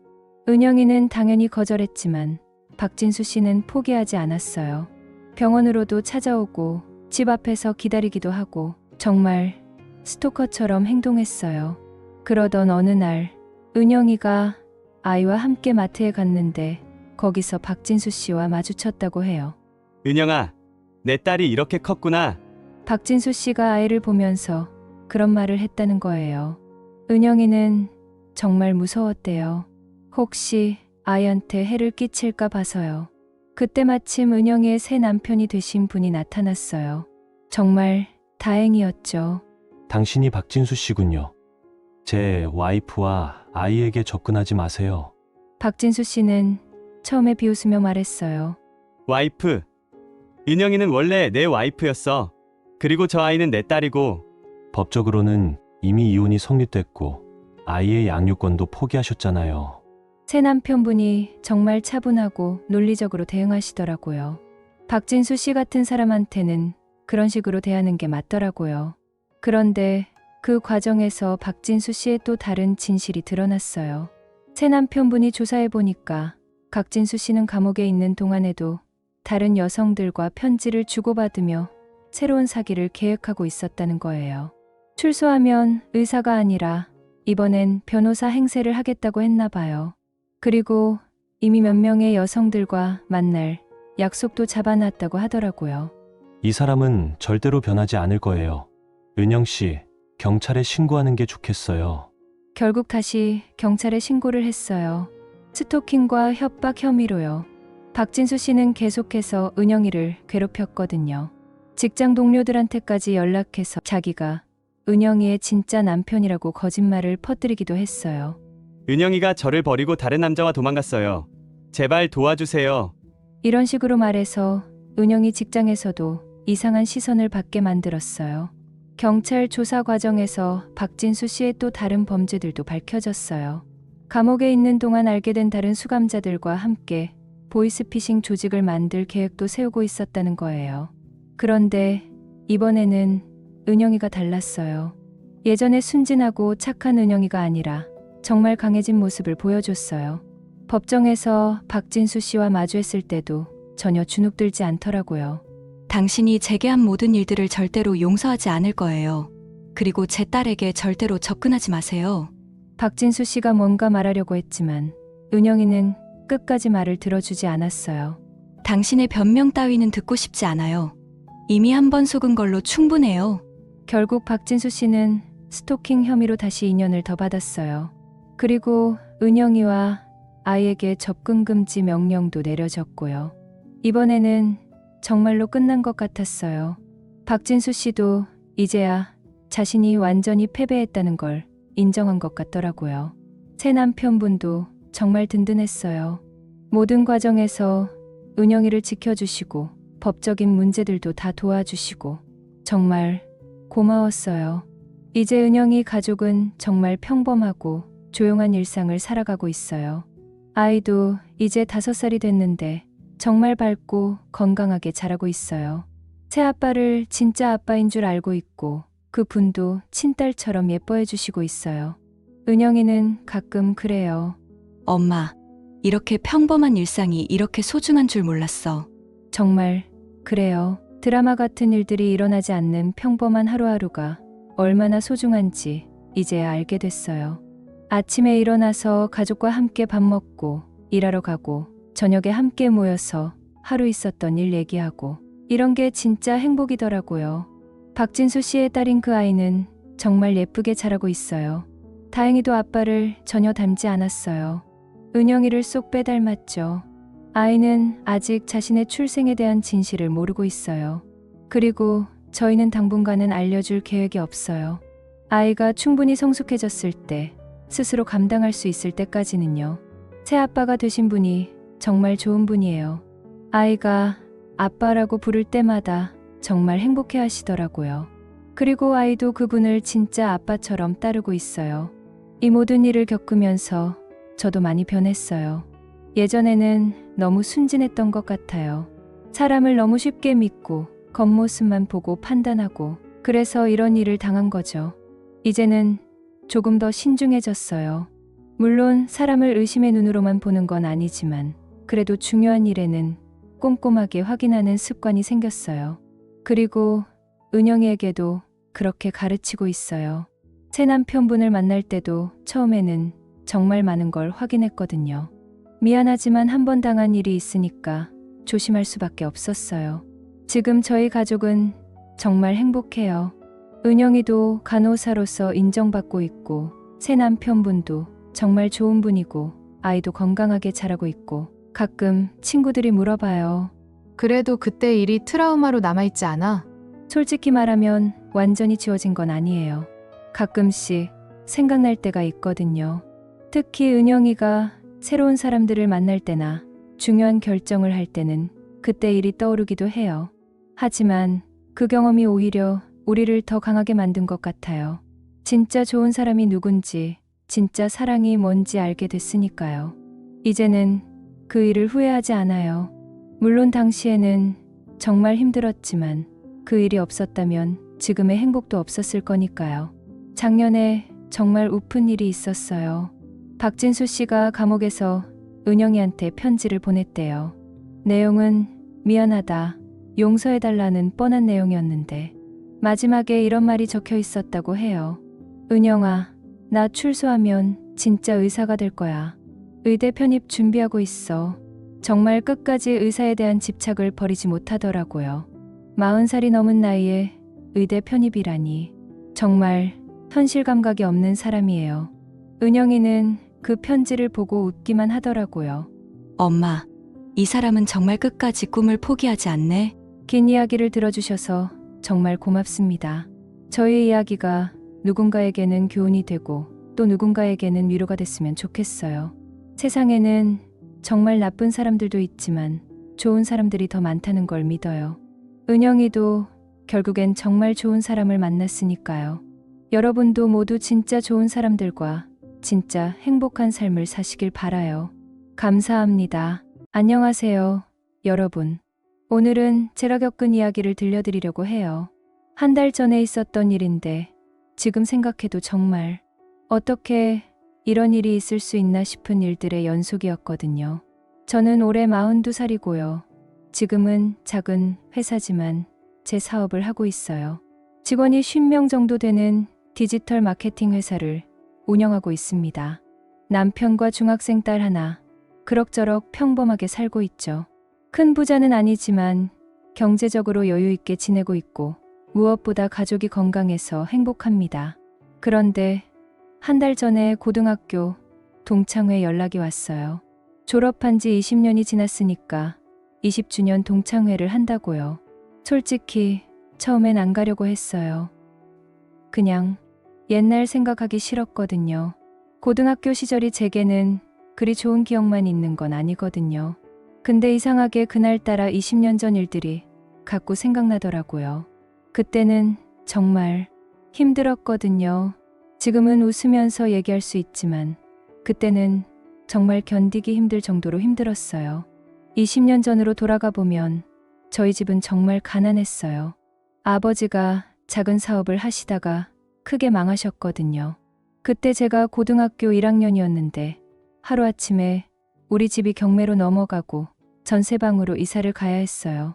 은영이는 당연히 거절했지만 박진수 씨는 포기하지 않았어요. 병원으로도 찾아오고 집 앞에서 기다리기도 하고 정말 스토커처럼 행동했어요. 그러던 어느 날 은영이가 아이와 함께 마트에 갔는데 거기서 박진수 씨와 마주쳤다고 해요. 은영아, 내 딸이 이렇게 컸구나. 박진수 씨가 아이를 보면서 그런 말을 했다는 거예요. 은영이는 정말 무서웠대요. 혹시 아이한테 해를 끼칠까 봐서요. 그때 마침 은영이의 새 남편이 되신 분이 나타났어요. 정말 다행이었죠. 당신이 박진수 씨군요. 제 와이프와 아이에게 접근하지 마세요. 박진수 씨는 처음에 비웃으며 말했어요. 와이프. 은영이는 원래 내 와이프였어. 그리고 저 아이는 내 딸이고. 법적으로는 이미 이혼이 성립됐고 아이의 양육권도 포기하셨잖아요. 새 남편분이 정말 차분하고 논리적으로 대응하시더라고요. 박진수 씨 같은 사람한테는 그런 식으로 대하는 게 맞더라고요. 그런데 그 과정에서 박진수 씨의 또 다른 진실이 드러났어요. 새 남편분이 조사해 보니까 박진수 씨는 감옥에 있는 동안에도 다른 여성들과 편지를 주고받으며 새로운 사기를 계획하고 있었다는 거예요. 출소하면 의사가 아니라 이번엔 변호사 행세를 하겠다고 했나 봐요. 그리고 이미 몇 명의 여성들과 만날 약속도 잡아놨다고 하더라고요. 이 사람은 절대로 변하지 않을 거예요. 은영 씨, 경찰에 신고하는 게 좋겠어요. 결국 다시 경찰에 신고를 했어요. 스토킹과 협박 혐의로요. 박진수 씨는 계속해서 은영이를 괴롭혔거든요. 직장 동료들한테까지 연락해서 자기가 은영이의 진짜 남편이라고 거짓말을 퍼뜨리기도 했어요. 은영이가 저를 버리고 다른 남자와 도망갔어요. 제발 도와주세요. 이런 식으로 말해서 은영이 직장에서도 이상한 시선을 받게 만들었어요. 경찰 조사 과정에서 박진수 씨의 또 다른 범죄들도 밝혀졌어요. 감옥에 있는 동안 알게 된 다른 수감자들과 함께 보이스피싱 조직을 만들 계획도 세우고 있었다는 거예요. 그런데 이번에는 은영이가 달랐어요. 예전에 순진하고 착한 은영이가 아니라 정말 강해진 모습을 보여줬어요. 법정에서 박진수 씨와 마주했을 때도 전혀 주눅들지 않더라고요. 당신이 제게 한 모든 일들을 절대로 용서하지 않을 거예요. 그리고 제 딸에게 절대로 접근하지 마세요. 박진수 씨가 뭔가 말하려고 했지만 은영이는 끝까지 말을 들어주지 않았어요. 당신의 변명 따위는 듣고 싶지 않아요. 이미 한 번 속은 걸로 충분해요. 결국 박진수 씨는 스토킹 혐의로 다시 2년을 더 받았어요. 그리고 은영이와 아이에게 접근 금지 명령도 내려졌고요. 이번에는 정말로 끝난 것 같았어요. 박진수 씨도 이제야 자신이 완전히 패배했다는 걸 인정한 것 같더라고요. 새 남편분도 정말 든든했어요. 모든 과정에서 은영이를 지켜주시고 법적인 문제들도 다 도와주시고 정말 고마웠어요. 이제 은영이 가족은 정말 평범하고 조용한 일상을 살아가고 있어요. 아이도 이제 5살이 됐는데 정말 밝고 건강하게 자라고 있어요. 새 아빠를 진짜 아빠인 줄 알고 있고 그 분도 친딸처럼 예뻐해 주시고 있어요. 은영이는 가끔 그래요. 엄마, 이렇게 평범한 일상이 이렇게 소중한 줄 몰랐어. 정말 그래요. 드라마 같은 일들이 일어나지 않는 평범한 하루하루가 얼마나 소중한지 이제야 알게 됐어요. 아침에 일어나서 가족과 함께 밥 먹고 일하러 가고 저녁에 함께 모여서 하루 있었던 일 얘기하고 이런 게 진짜 행복이더라고요. 박진수 씨의 딸인 그 아이는 정말 예쁘게 자라고 있어요. 다행히도 아빠를 전혀 닮지 않았어요. 은영이를 쏙 빼닮았죠. 아이는 아직 자신의 출생에 대한 진실을 모르고 있어요. 그리고 저희는 당분간은 알려줄 계획이 없어요. 아이가 충분히 성숙해졌을 때 스스로 감당할 수 있을 때까지는요. 새 아빠가 되신 분이 정말 좋은 분이에요. 아이가 아빠라고 부를 때마다 정말 행복해 하시더라고요. 그리고 아이도 그분을 진짜 아빠처럼 따르고 있어요. 이 모든 일을 겪으면서 저도 많이 변했어요. 예전에는 너무 순진했던 것 같아요. 사람을 너무 쉽게 믿고 겉모습만 보고 판단하고 그래서 이런 일을 당한 거죠. 이제는 조금 더 신중해졌어요. 물론 사람을 의심의 눈으로만 보는 건 아니지만 그래도 중요한 일에는 꼼꼼하게 확인하는 습관이 생겼어요. 그리고 은영이에게도 그렇게 가르치고 있어요. 새 남편분을 만날 때도 처음에는 정말 많은 걸 확인했거든요. 미안하지만 한 번 당한 일이 있으니까 조심할 수밖에 없었어요. 지금 저희 가족은 정말 행복해요. 은영이도 간호사로서 인정받고 있고 새 남편분도 정말 좋은 분이고 아이도 건강하게 자라고 있고 가끔 친구들이 물어봐요. 그래도 그때 일이 트라우마로 남아있지 않아? 솔직히 말하면 완전히 지워진 건 아니에요. 가끔씩 생각날 때가 있거든요. 특히 은영이가 새로운 사람들을 만날 때나 중요한 결정을 할 때는 그때 일이 떠오르기도 해요. 하지만 그 경험이 오히려 우리를 더 강하게 만든 것 같아요. 진짜 좋은 사람이 누군지, 진짜 사랑이 뭔지 알게 됐으니까요. 이제는 그 일을 후회하지 않아요. 물론 당시에는 정말 힘들었지만 그 일이 없었다면 지금의 행복도 없었을 거니까요. 작년에 정말 우픈 일이 있었어요. 박진수 씨가 감옥에서 은영이한테 편지를 보냈대요. 내용은 미안하다, 용서해달라는 뻔한 내용이었는데 마지막에 이런 말이 적혀 있었다고 해요. 은영아, 나 출소하면 진짜 의사가 될 거야. 의대 편입 준비하고 있어. 정말 끝까지 의사에 대한 집착을 버리지 못하더라고요. 40살이 넘은 나이에 의대 편입이라니 정말 현실 감각이 없는 사람이에요. 은영이는 그 편지를 보고 웃기만 하더라고요. 엄마, 이 사람은 정말 끝까지 꿈을 포기하지 않네. 긴 이야기를 들어주셔서 정말 고맙습니다. 저희 이야기가 누군가에게는 교훈이 되고 또 누군가에게는 위로가 됐으면 좋겠어요. 세상에는 정말 나쁜 사람들도 있지만 좋은 사람들이 더 많다는 걸 믿어요. 은영이도 결국엔 정말 좋은 사람을 만났으니까요. 여러분도 모두 진짜 좋은 사람들과 진짜 행복한 삶을 사시길 바라요. 감사합니다. 안녕하세요, 여러분. 오늘은 제가 겪은 이야기를 들려드리려고 해요. 한 달 전에 있었던 일인데 지금 생각해도 정말 어떻게 이런 일이 있을 수 있나 싶은 일들의 연속이었거든요. 저는 올해 42살이고요. 지금은 작은 회사지만 제 사업을 하고 있어요. 직원이 50명 정도 되는 디지털 마케팅 회사를 운영하고 있습니다. 남편과 중학생 딸 하나, 그럭저럭 평범하게 살고 있죠. 큰 부자는 아니지만 경제적으로 여유 있게 지내고 있고 무엇보다 가족이 건강해서 행복합니다. 그런데 한 달 전에 고등학교 동창회 연락이 왔어요. 졸업한 지 20년이 지났으니까 20주년 동창회를 한다고요. 솔직히 처음엔 안 가려고 했어요. 그냥 옛날 생각하기 싫었거든요. 고등학교 시절이 제게는 그리 좋은 기억만 있는 건 아니거든요. 근데 이상하게 그날따라 20년 전 일들이 자꾸 생각나더라고요. 그때는 정말 힘들었거든요. 지금은 웃으면서 얘기할 수 있지만 그때는 정말 견디기 힘들 정도로 힘들었어요. 20년 전으로 돌아가 보면 저희 집은 정말 가난했어요. 아버지가 작은 사업을 하시다가 크게 망하셨거든요. 그때 제가 고등학교 1학년이었는데 하루아침에 우리 집이 경매로 넘어가고 전세방으로 이사를 가야 했어요.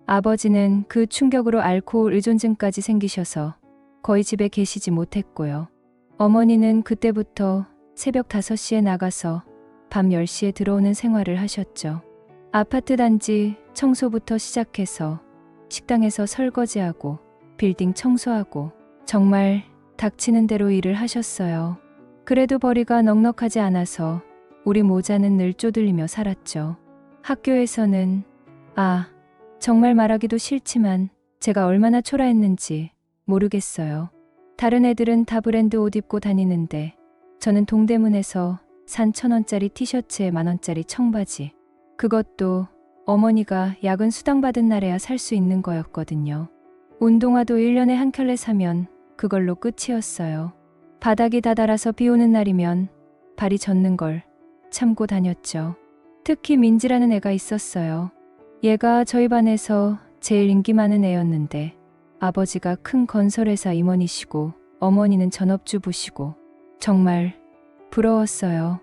아버지는 그 충격으로 알코올 의존증까지 생기셔서 거의 집에 계시지 못했고요. 어머니는 그때부터 새벽 5시에 나가서 밤 10시에 들어오는 생활을 하셨죠. 아파트 단지 청소부터 시작해서 식당에서 설거지하고 빌딩 청소하고 정말 닥치는 대로 일을 하셨어요. 그래도 벌이가 넉넉하지 않아서 우리 모자는 늘 쪼들리며 살았죠. 학교에서는 정말 말하기도 싫지만 제가 얼마나 초라했는지 모르겠어요. 다른 애들은 다 브랜드 옷 입고 다니는데 저는 동대문에서 산 1,000원짜리 티셔츠에 10,000원짜리 청바지, 그것도 어머니가 야근 수당 받은 날에야 살 수 있는 거였거든요. 운동화도 1년에 한 켤레 사면 그걸로 끝이었어요. 바닥이 다 닳아서 비 오는 날이면 발이 젖는 걸 참고 다녔죠. 특히 민지라는 애가 있었어요. 얘가 저희 반에서 제일 인기 많은 애였는데 아버지가 큰 건설회사 임원이시고 어머니는 전업주부시고 정말 부러웠어요.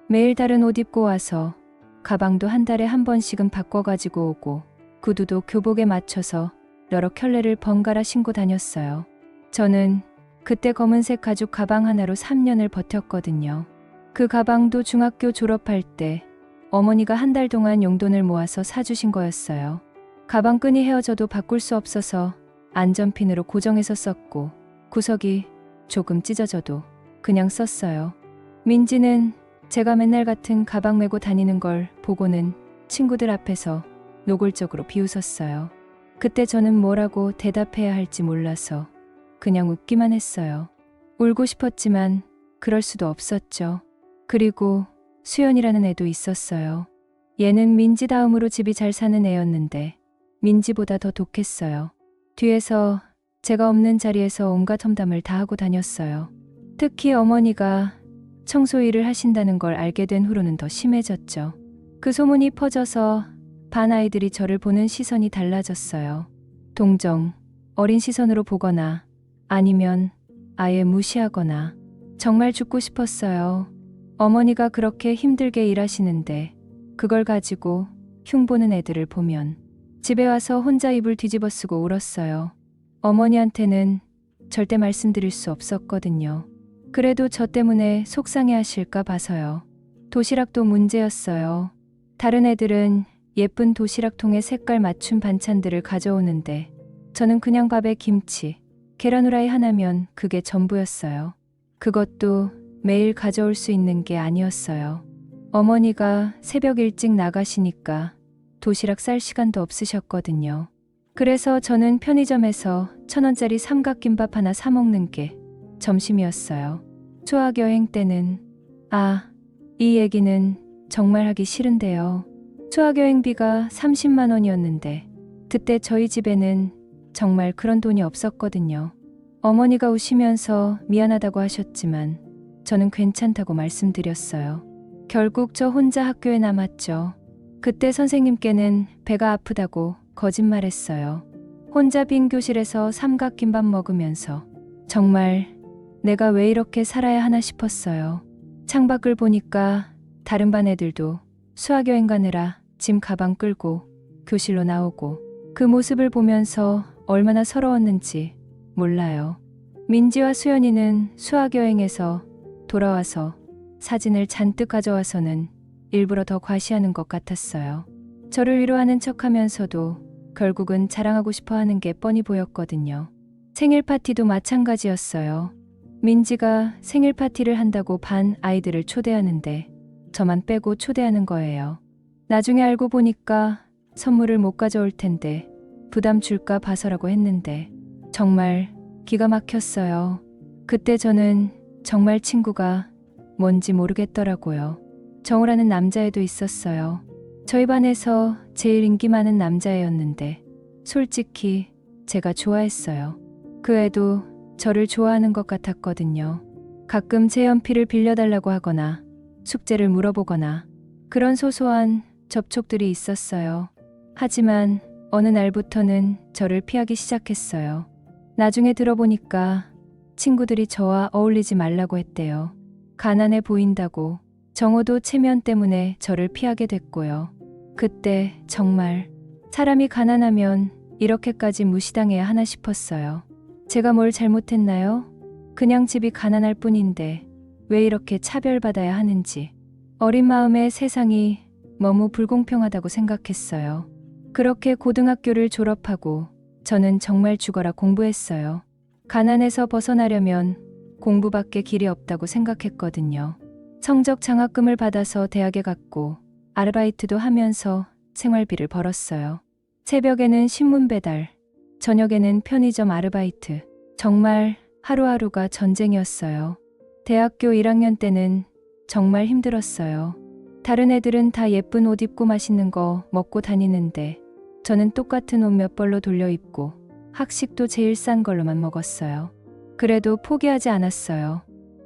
매일 다른 옷 입고 와서 가방도 한 달에 한 번씩은 바꿔가지고 오고 구두도 교복에 맞춰서 여러 켤레를 번갈아 신고 다녔어요. 저는 그때 검은색 가죽 가방 하나로 3년을 버텼거든요. 그 가방도 중학교 졸업할 때 어머니가 한 달 동안 용돈을 모아서 사주신 거였어요. 가방 끈이 헤어져도 바꿀 수 없어서 안전핀으로 고정해서 썼고 구석이 조금 찢어져도 그냥 썼어요. 민지는 제가 맨날 같은 가방 메고 다니는 걸 보고는 친구들 앞에서 노골적으로 비웃었어요. 그때 저는 뭐라고 대답해야 할지 몰라서 그냥 웃기만 했어요. 울고 싶었지만 그럴 수도 없었죠. 그리고 수연이라는 애도 있었어요. 얘는 민지 다음으로 집이 잘 사는 애였는데 민지보다 더 독했어요. 뒤에서 제가 없는 자리에서 온갖 험담을 다 하고 다녔어요. 특히 어머니가 청소 일을 하신다는 걸 알게 된 후로는 더 심해졌죠. 그 소문이 퍼져서 반 아이들이 저를 보는 시선이 달라졌어요. 동정, 어린 시선으로 보거나 아니면 아예 무시하거나 정말 죽고 싶었어요. 어머니가 그렇게 힘들게 일하시는데 그걸 가지고 흉보는 애들을 보면 집에 와서 혼자 이불 뒤집어 쓰고 울었어요. 어머니한테는 절대 말씀드릴 수 없었거든요. 그래도 저 때문에 속상해 하실까 봐서요. 도시락도 문제였어요. 다른 애들은 예쁜 도시락통에 색깔 맞춘 반찬들을 가져오는데 저는 그냥 밥에 김치, 계란 후라이 하나면 그게 전부였어요. 그것도 매일 가져올 수 있는 게 아니었어요. 어머니가 새벽 일찍 나가시니까 도시락 쌀 시간도 없으셨거든요. 그래서 저는 편의점에서 1,000원짜리 삼각김밥 하나 사 먹는 게 점심이었어요. 수학여행 때는 이 얘기는 정말 하기 싫은데요. 수학여행비가 30만 원이었는데 그때 저희 집에는 정말 그런 돈이 없었거든요. 어머니가 우시면서 미안하다고 하셨지만 저는 괜찮다고 말씀드렸어요. 결국 저 혼자 학교에 남았죠. 그때 선생님께는 배가 아프다고 거짓말했어요. 혼자 빈 교실에서 삼각김밥 먹으면서 정말 내가 왜 이렇게 살아야 하나 싶었어요. 창밖을 보니까 다른 반 애들도 수학여행 가느라 짐 가방 끌고 교실로 나오고 그 모습을 보면서 얼마나 서러웠는지 몰라요. 민지와 수연이는 수학여행에서 돌아와서 사진을 잔뜩 가져와서는 일부러 더 과시하는 것 같았어요. 저를 위로하는 척하면서도 결국은 자랑하고 싶어 하는 게 뻔히 보였거든요. 생일 파티도 마찬가지였어요. 민지가 생일 파티를 한다고 반 아이들을 초대하는데 저만 빼고 초대하는 거예요. 나중에 알고 보니까 선물을 못 가져올 텐데 부담 줄까 봐서라고 했는데 정말 기가 막혔어요. 그때 저는 정말 친구가 뭔지 모르겠더라고요. 정우라는 남자애도 있었어요. 저희 반에서 제일 인기 많은 남자애였는데 솔직히 제가 좋아했어요. 그 애도 저를 좋아하는 것 같았거든요. 가끔 제 연필을 빌려달라고 하거나 숙제를 물어보거나 그런 소소한 접촉들이 있었어요. 하지만 어느 날부터는 저를 피하기 시작했어요. 나중에 들어보니까 친구들이 저와 어울리지 말라고 했대요. 가난해 보인다고. 정호도 체면 때문에 저를 피하게 됐고요. 그때 정말 사람이 가난하면 이렇게까지 무시당해야 하나 싶었어요. 제가 뭘 잘못했나요? 그냥 집이 가난할 뿐인데 왜 이렇게 차별받아야 하는지. 어린 마음에 세상이 너무 불공평하다고 생각했어요. 그렇게 고등학교를 졸업하고 저는 정말 죽어라 공부했어요. 가난에서 벗어나려면 공부밖에 길이 없다고 생각했거든요. 성적 장학금을 받아서 대학에 갔고 아르바이트도 하면서 생활비를 벌었어요. 새벽에는 신문 배달, 저녁에는 편의점 아르바이트. 정말 하루하루가 전쟁이었어요. 대학교 1학년 때는 정말 힘들었어요. 다른 애들은 다 예쁜 옷 입고 맛있는 거 먹고 다니는데 저는 똑같은 옷 몇 벌로 돌려 입고 학식도 제일 싼 걸로만 먹었어요. 그래도 포기하지 않았어요.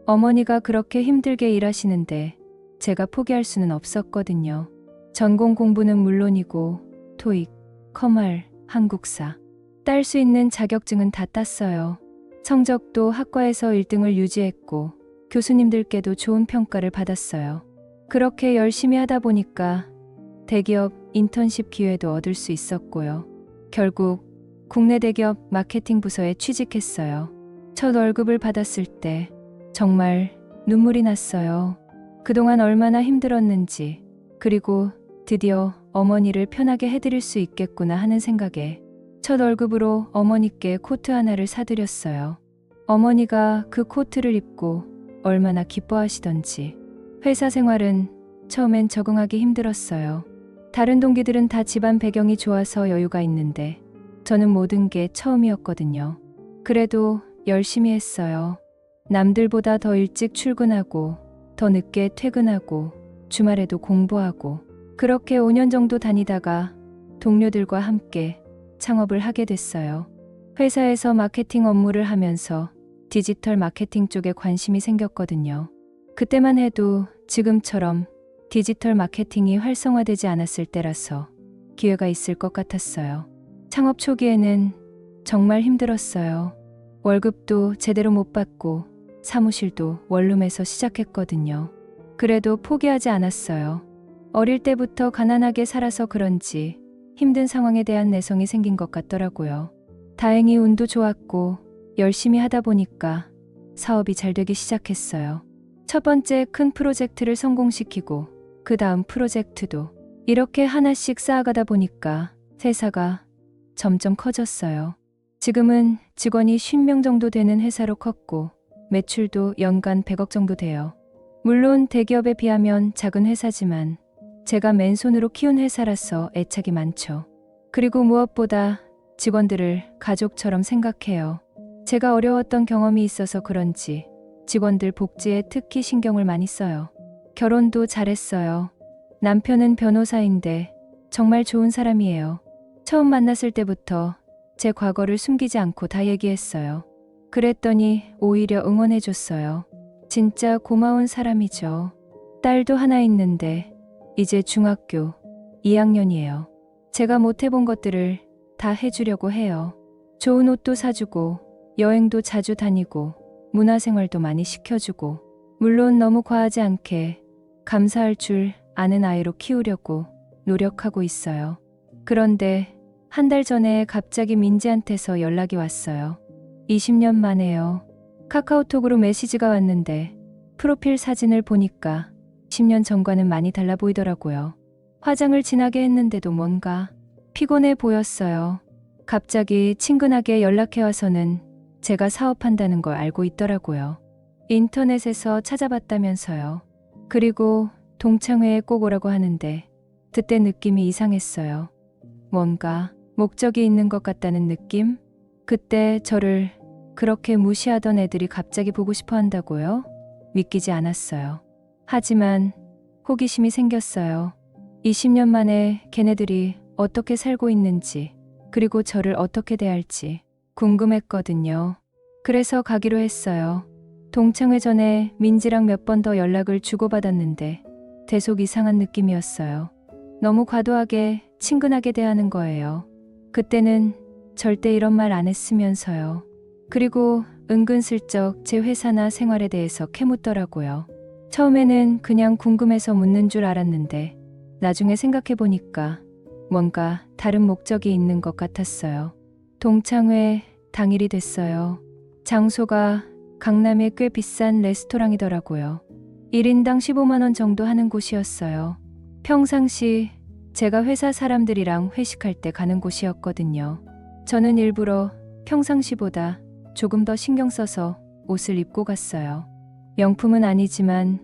어머니가 그렇게 힘들게 일하시는데 제가 포기할 수는 없었거든요. 전공 공부는 물론이고 토익, 컴활, 한국사 딸 수 있는 자격증은 다 땄어요. 성적도 학과에서 1등을 유지했고 교수님들께도 좋은 평가를 받았어요. 그렇게 열심히 하다 보니까 대기업 인턴십 기회도 얻을 수 있었고요. 결국 국내 대기업 마케팅 부서에 취직했어요. 첫 월급을 받았을 때 정말 눈물이 났어요. 그동안 얼마나 힘들었는지, 그리고 드디어 어머니를 편하게 해드릴 수 있겠구나 하는 생각에 첫 월급으로 어머니께 코트 하나를 사드렸어요. 어머니가 그 코트를 입고 얼마나 기뻐하시던지. 회사 생활은 처음엔 적응하기 힘들었어요. 다른 동기들은 다 집안 배경이 좋아서 여유가 있는데 저는 모든 게 처음이었거든요. 그래도 열심히 했어요. 남들보다 더 일찍 출근하고 더 늦게 퇴근하고 주말에도 공부하고 그렇게 5년 정도 다니다가 동료들과 함께 창업을 하게 됐어요. 회사에서 마케팅 업무를 하면서 디지털 마케팅 쪽에 관심이 생겼거든요. 그때만 해도 지금처럼 디지털 마케팅이 활성화되지 않았을 때라서 기회가 있을 것 같았어요. 창업 초기에는 정말 힘들었어요. 월급도 제대로 못 받고 사무실도 원룸에서 시작했거든요. 그래도 포기하지 않았어요. 어릴 때부터 가난하게 살아서 그런지 힘든 상황에 대한 내성이 생긴 것 같더라고요. 다행히 운도 좋았고 열심히 하다 보니까 사업이 잘 되기 시작했어요. 첫 번째 큰 프로젝트를 성공시키고 그 다음 프로젝트도 이렇게 하나씩 쌓아가다 보니까 회사가 점점 커졌어요. 지금은 직원이 50명 정도 되는 회사로 컸고 매출도 연간 100억 정도 돼요. 물론 대기업에 비하면 작은 회사지만 제가 맨손으로 키운 회사라서 애착이 많죠. 그리고 무엇보다 직원들을 가족처럼 생각해요. 제가 어려웠던 경험이 있어서 그런지 직원들 복지에 특히 신경을 많이 써요. 결혼도 잘했어요. 남편은 변호사인데 정말 좋은 사람이에요. 처음 만났을 때부터 제 과거를 숨기지 않고 다 얘기했어요. 그랬더니 오히려 응원해줬어요. 진짜 고마운 사람이죠. 딸도 하나 있는데 이제 중학교 2학년이에요. 제가 못 해본 것들을 다 해주려고 해요. 좋은 옷도 사주고 여행도 자주 다니고 문화생활도 많이 시켜주고 물론 너무 과하지 않게 감사할 줄 아는 아이로 키우려고 노력하고 있어요. 그런데 한 달 전에 갑자기 민지한테서 연락이 왔어요. 20년 만에요. 카카오톡으로 메시지가 왔는데 프로필 사진을 보니까 10년 전과는 많이 달라 보이더라고요. 화장을 진하게 했는데도 뭔가 피곤해 보였어요. 갑자기 친근하게 연락해와서는 제가 사업한다는 걸 알고 있더라고요. 인터넷에서 찾아봤다면서요. 그리고 동창회에 꼭 오라고 하는데 그때 느낌이 이상했어요. 뭔가 목적이 있는 것 같다는 느낌? 그때 저를 그렇게 무시하던 애들이 갑자기 보고 싶어 한다고요? 믿기지 않았어요. 하지만 호기심이 생겼어요. 20년 만에 걔네들이 어떻게 살고 있는지, 그리고 저를 어떻게 대할지 궁금했거든요. 그래서 가기로 했어요. 동창회 전에 민지랑 몇 번 더 연락을 주고받았는데 계속 이상한 느낌이었어요. 너무 과도하게 친근하게 대하는 거예요. 그때는 절대 이런 말 안 했으면서요. 그리고 은근슬쩍 제 회사나 생활에 대해서 캐묻더라고요. 처음에는 그냥 궁금해서 묻는 줄 알았는데 나중에 생각해보니까 뭔가 다른 목적이 있는 것 같았어요. 동창회 당일이 됐어요. 장소가 강남의 꽤 비싼 레스토랑이더라고요. 1인당 15만 원 정도 하는 곳이었어요. 평상시 제가 회사 사람들이랑 회식할 때 가는 곳이었거든요. 저는 일부러 평상시보다 조금 더 신경 써서 옷을 입고 갔어요. 명품은 아니지만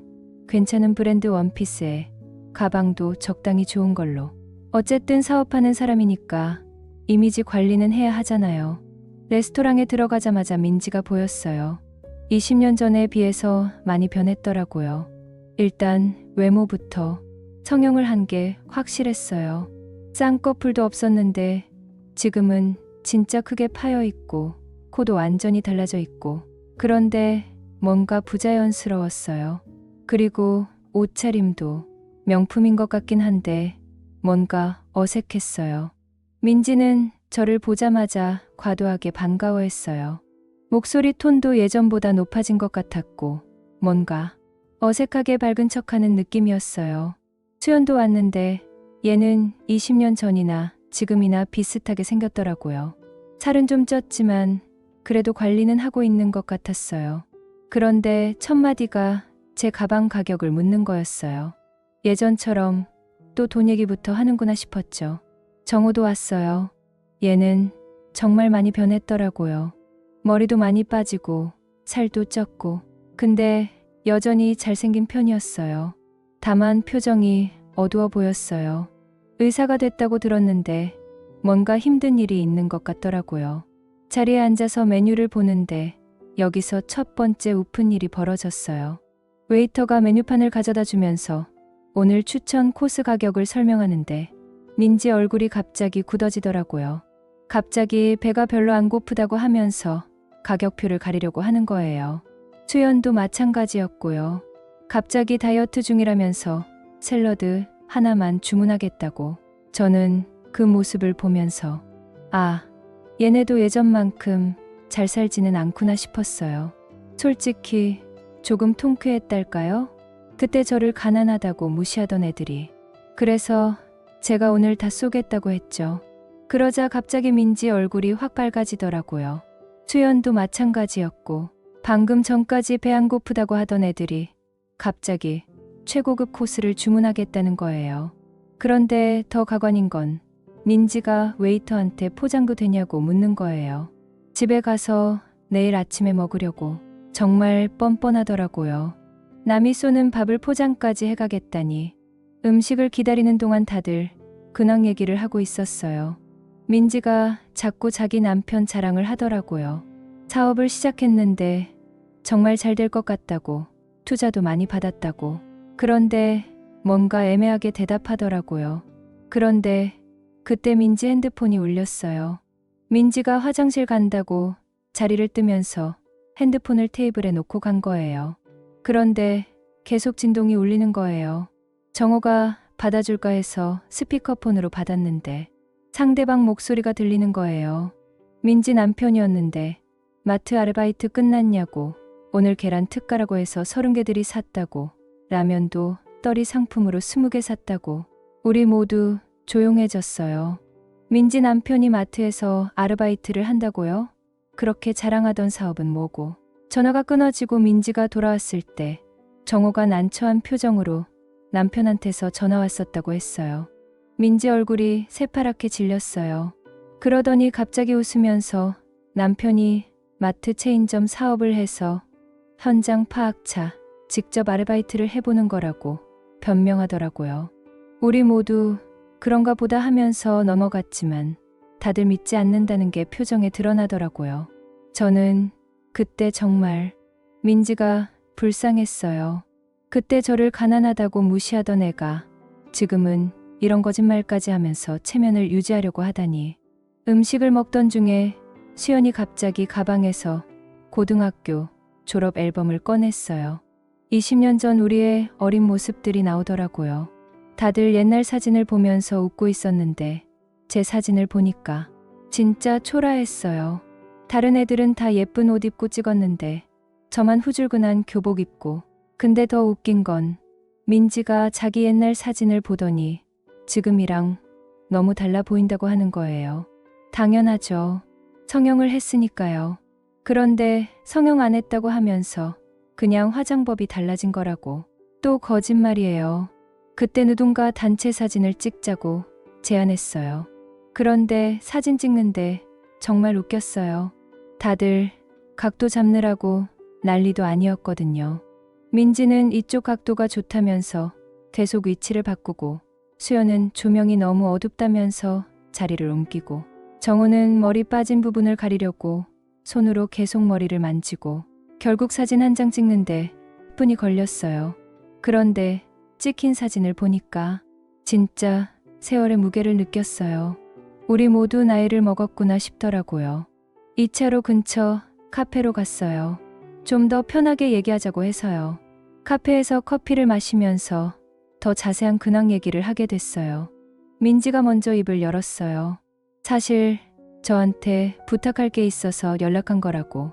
괜찮은 브랜드 원피스에 가방도 적당히 좋은 걸로. 어쨌든 사업하는 사람이니까 이미지 관리는 해야 하잖아요. 레스토랑에 들어가자마자 민지가 보였어요. 20년 전에 비해서 많이 변했더라고요. 일단 외모부터 성형을 한 게 확실했어요. 쌍꺼풀도 없었는데 지금은 진짜 크게 파여 있고 코도 완전히 달라져 있고 그런데 뭔가 부자연스러웠어요. 그리고 옷차림도 명품인 것 같긴 한데 뭔가 어색했어요. 민지는 저를 보자마자 과도하게 반가워했어요. 목소리 톤도 예전보다 높아진 것 같았고 뭔가 어색하게 밝은 척하는 느낌이었어요. 수연도 왔는데 얘는 20년 전이나 지금이나 비슷하게 생겼더라고요. 살은 좀 쪘지만 그래도 관리는 하고 있는 것 같았어요. 그런데 첫 마디가 제 가방 가격을 묻는 거였어요. 예전처럼 또 돈 얘기부터 하는구나 싶었죠. 정호도 왔어요. 얘는 정말 많이 변했더라고요. 머리도 많이 빠지고 살도 쪘고 근데 여전히 잘생긴 편이었어요. 다만 표정이 어두워 보였어요. 의사가 됐다고 들었는데 뭔가 힘든 일이 있는 것 같더라고요. 자리에 앉아서 메뉴를 보는데 여기서 첫 번째 우픈 일이 벌어졌어요. 웨이터가 메뉴판을 가져다 주면서 오늘 추천 코스 가격을 설명하는데 민지 얼굴이 갑자기 굳어지더라고요. 갑자기 배가 별로 안 고프다고 하면서 가격표를 가리려고 하는 거예요. 수연도 마찬가지였고요. 갑자기 다이어트 중이라면서 샐러드 하나만 주문하겠다고. 저는 그 모습을 보면서 아, 얘네도 예전만큼 잘 살지는 않구나 싶었어요. 솔직히 조금 통쾌했달까요? 그때 저를 가난하다고 무시하던 애들이. 그래서 제가 오늘 다 쏘겠다고 했죠. 그러자 갑자기 민지 얼굴이 확 밝아지더라고요. 수연도 마찬가지였고 방금 전까지 배 안 고프다고 하던 애들이 갑자기 최고급 코스를 주문하겠다는 거예요. 그런데 더 가관인 건 민지가 웨이터한테 포장도 되냐고 묻는 거예요. 집에 가서 내일 아침에 먹으려고. 정말 뻔뻔하더라고요. 남이 쏘는 밥을 포장까지 해가겠다니. 음식을 기다리는 동안 다들 근황 얘기를 하고 있었어요. 민지가 자꾸 자기 남편 자랑을 하더라고요. 사업을 시작했는데 정말 잘 될 것 같다고, 투자도 많이 받았다고. 그런데 뭔가 애매하게 대답하더라고요. 그런데 그때 민지 핸드폰이 울렸어요. 민지가 화장실 간다고 자리를 뜨면서 핸드폰을 테이블에 놓고 간 거예요. 그런데 계속 진동이 울리는 거예요. 정호가 받아줄까 해서 스피커폰으로 받았는데 상대방 목소리가 들리는 거예요. 민지 남편이었는데 마트 아르바이트 끝났냐고, 오늘 계란 특가라고 해서 30개들이 샀다고, 라면도 떨이 상품으로 20개 샀다고. 우리 모두 조용해졌어요. 민지 남편이 마트에서 아르바이트를 한다고요? 그렇게 자랑하던 사업은 뭐고. 전화가 끊어지고 민지가 돌아왔을 때 정호가 난처한 표정으로 남편한테서 전화 왔었다고 했어요. 민지 얼굴이 새파랗게 질렸어요. 그러더니 갑자기 웃으면서 남편이 마트 체인점 사업을 해서 현장 파악차 직접 아르바이트를 해보는 거라고 변명하더라고요. 우리 모두 그런가 보다 하면서 넘어갔지만 다들 믿지 않는다는 게 표정에 드러나더라고요. 저는 그때 정말 민지가 불쌍했어요. 그때 저를 가난하다고 무시하던 애가 지금은 이런 거짓말까지 하면서 체면을 유지하려고 하다니. 음식을 먹던 중에 수연이 갑자기 가방에서 고등학교 졸업 앨범을 꺼냈어요. 20년 전 우리의 어린 모습들이 나오더라고요. 다들 옛날 사진을 보면서 웃고 있었는데 제 사진을 보니까 진짜 초라했어요. 다른 애들은 다 예쁜 옷 입고 찍었는데 저만 후줄근한 교복 입고. 근데 더 웃긴 건 민지가 자기 옛날 사진을 보더니 지금이랑 너무 달라 보인다고 하는 거예요. 당연하죠. 성형을 했으니까요. 그런데 성형 안 했다고 하면서 그냥 화장법이 달라진 거라고. 또 거짓말이에요. 그때 누군가 단체 사진을 찍자고 제안했어요. 그런데 사진 찍는데 정말 웃겼어요. 다들 각도 잡느라고 난리도 아니었거든요. 민지는 이쪽 각도가 좋다면서 계속 위치를 바꾸고, 수연은 조명이 너무 어둡다면서 자리를 옮기고, 정호는 머리 빠진 부분을 가리려고 손으로 계속 머리를 만지고, 결국 사진 한 장 찍는데 10분이 걸렸어요. 그런데 찍힌 사진을 보니까 진짜 세월의 무게를 느꼈어요. 우리 모두 나이를 먹었구나 싶더라고요. 2차로 근처 카페로 갔어요. 좀 더 편하게 얘기하자고 해서요. 카페에서 커피를 마시면서 더 자세한 근황 얘기를 하게 됐어요. 민지가 먼저 입을 열었어요. 사실 저한테 부탁할 게 있어서 연락한 거라고.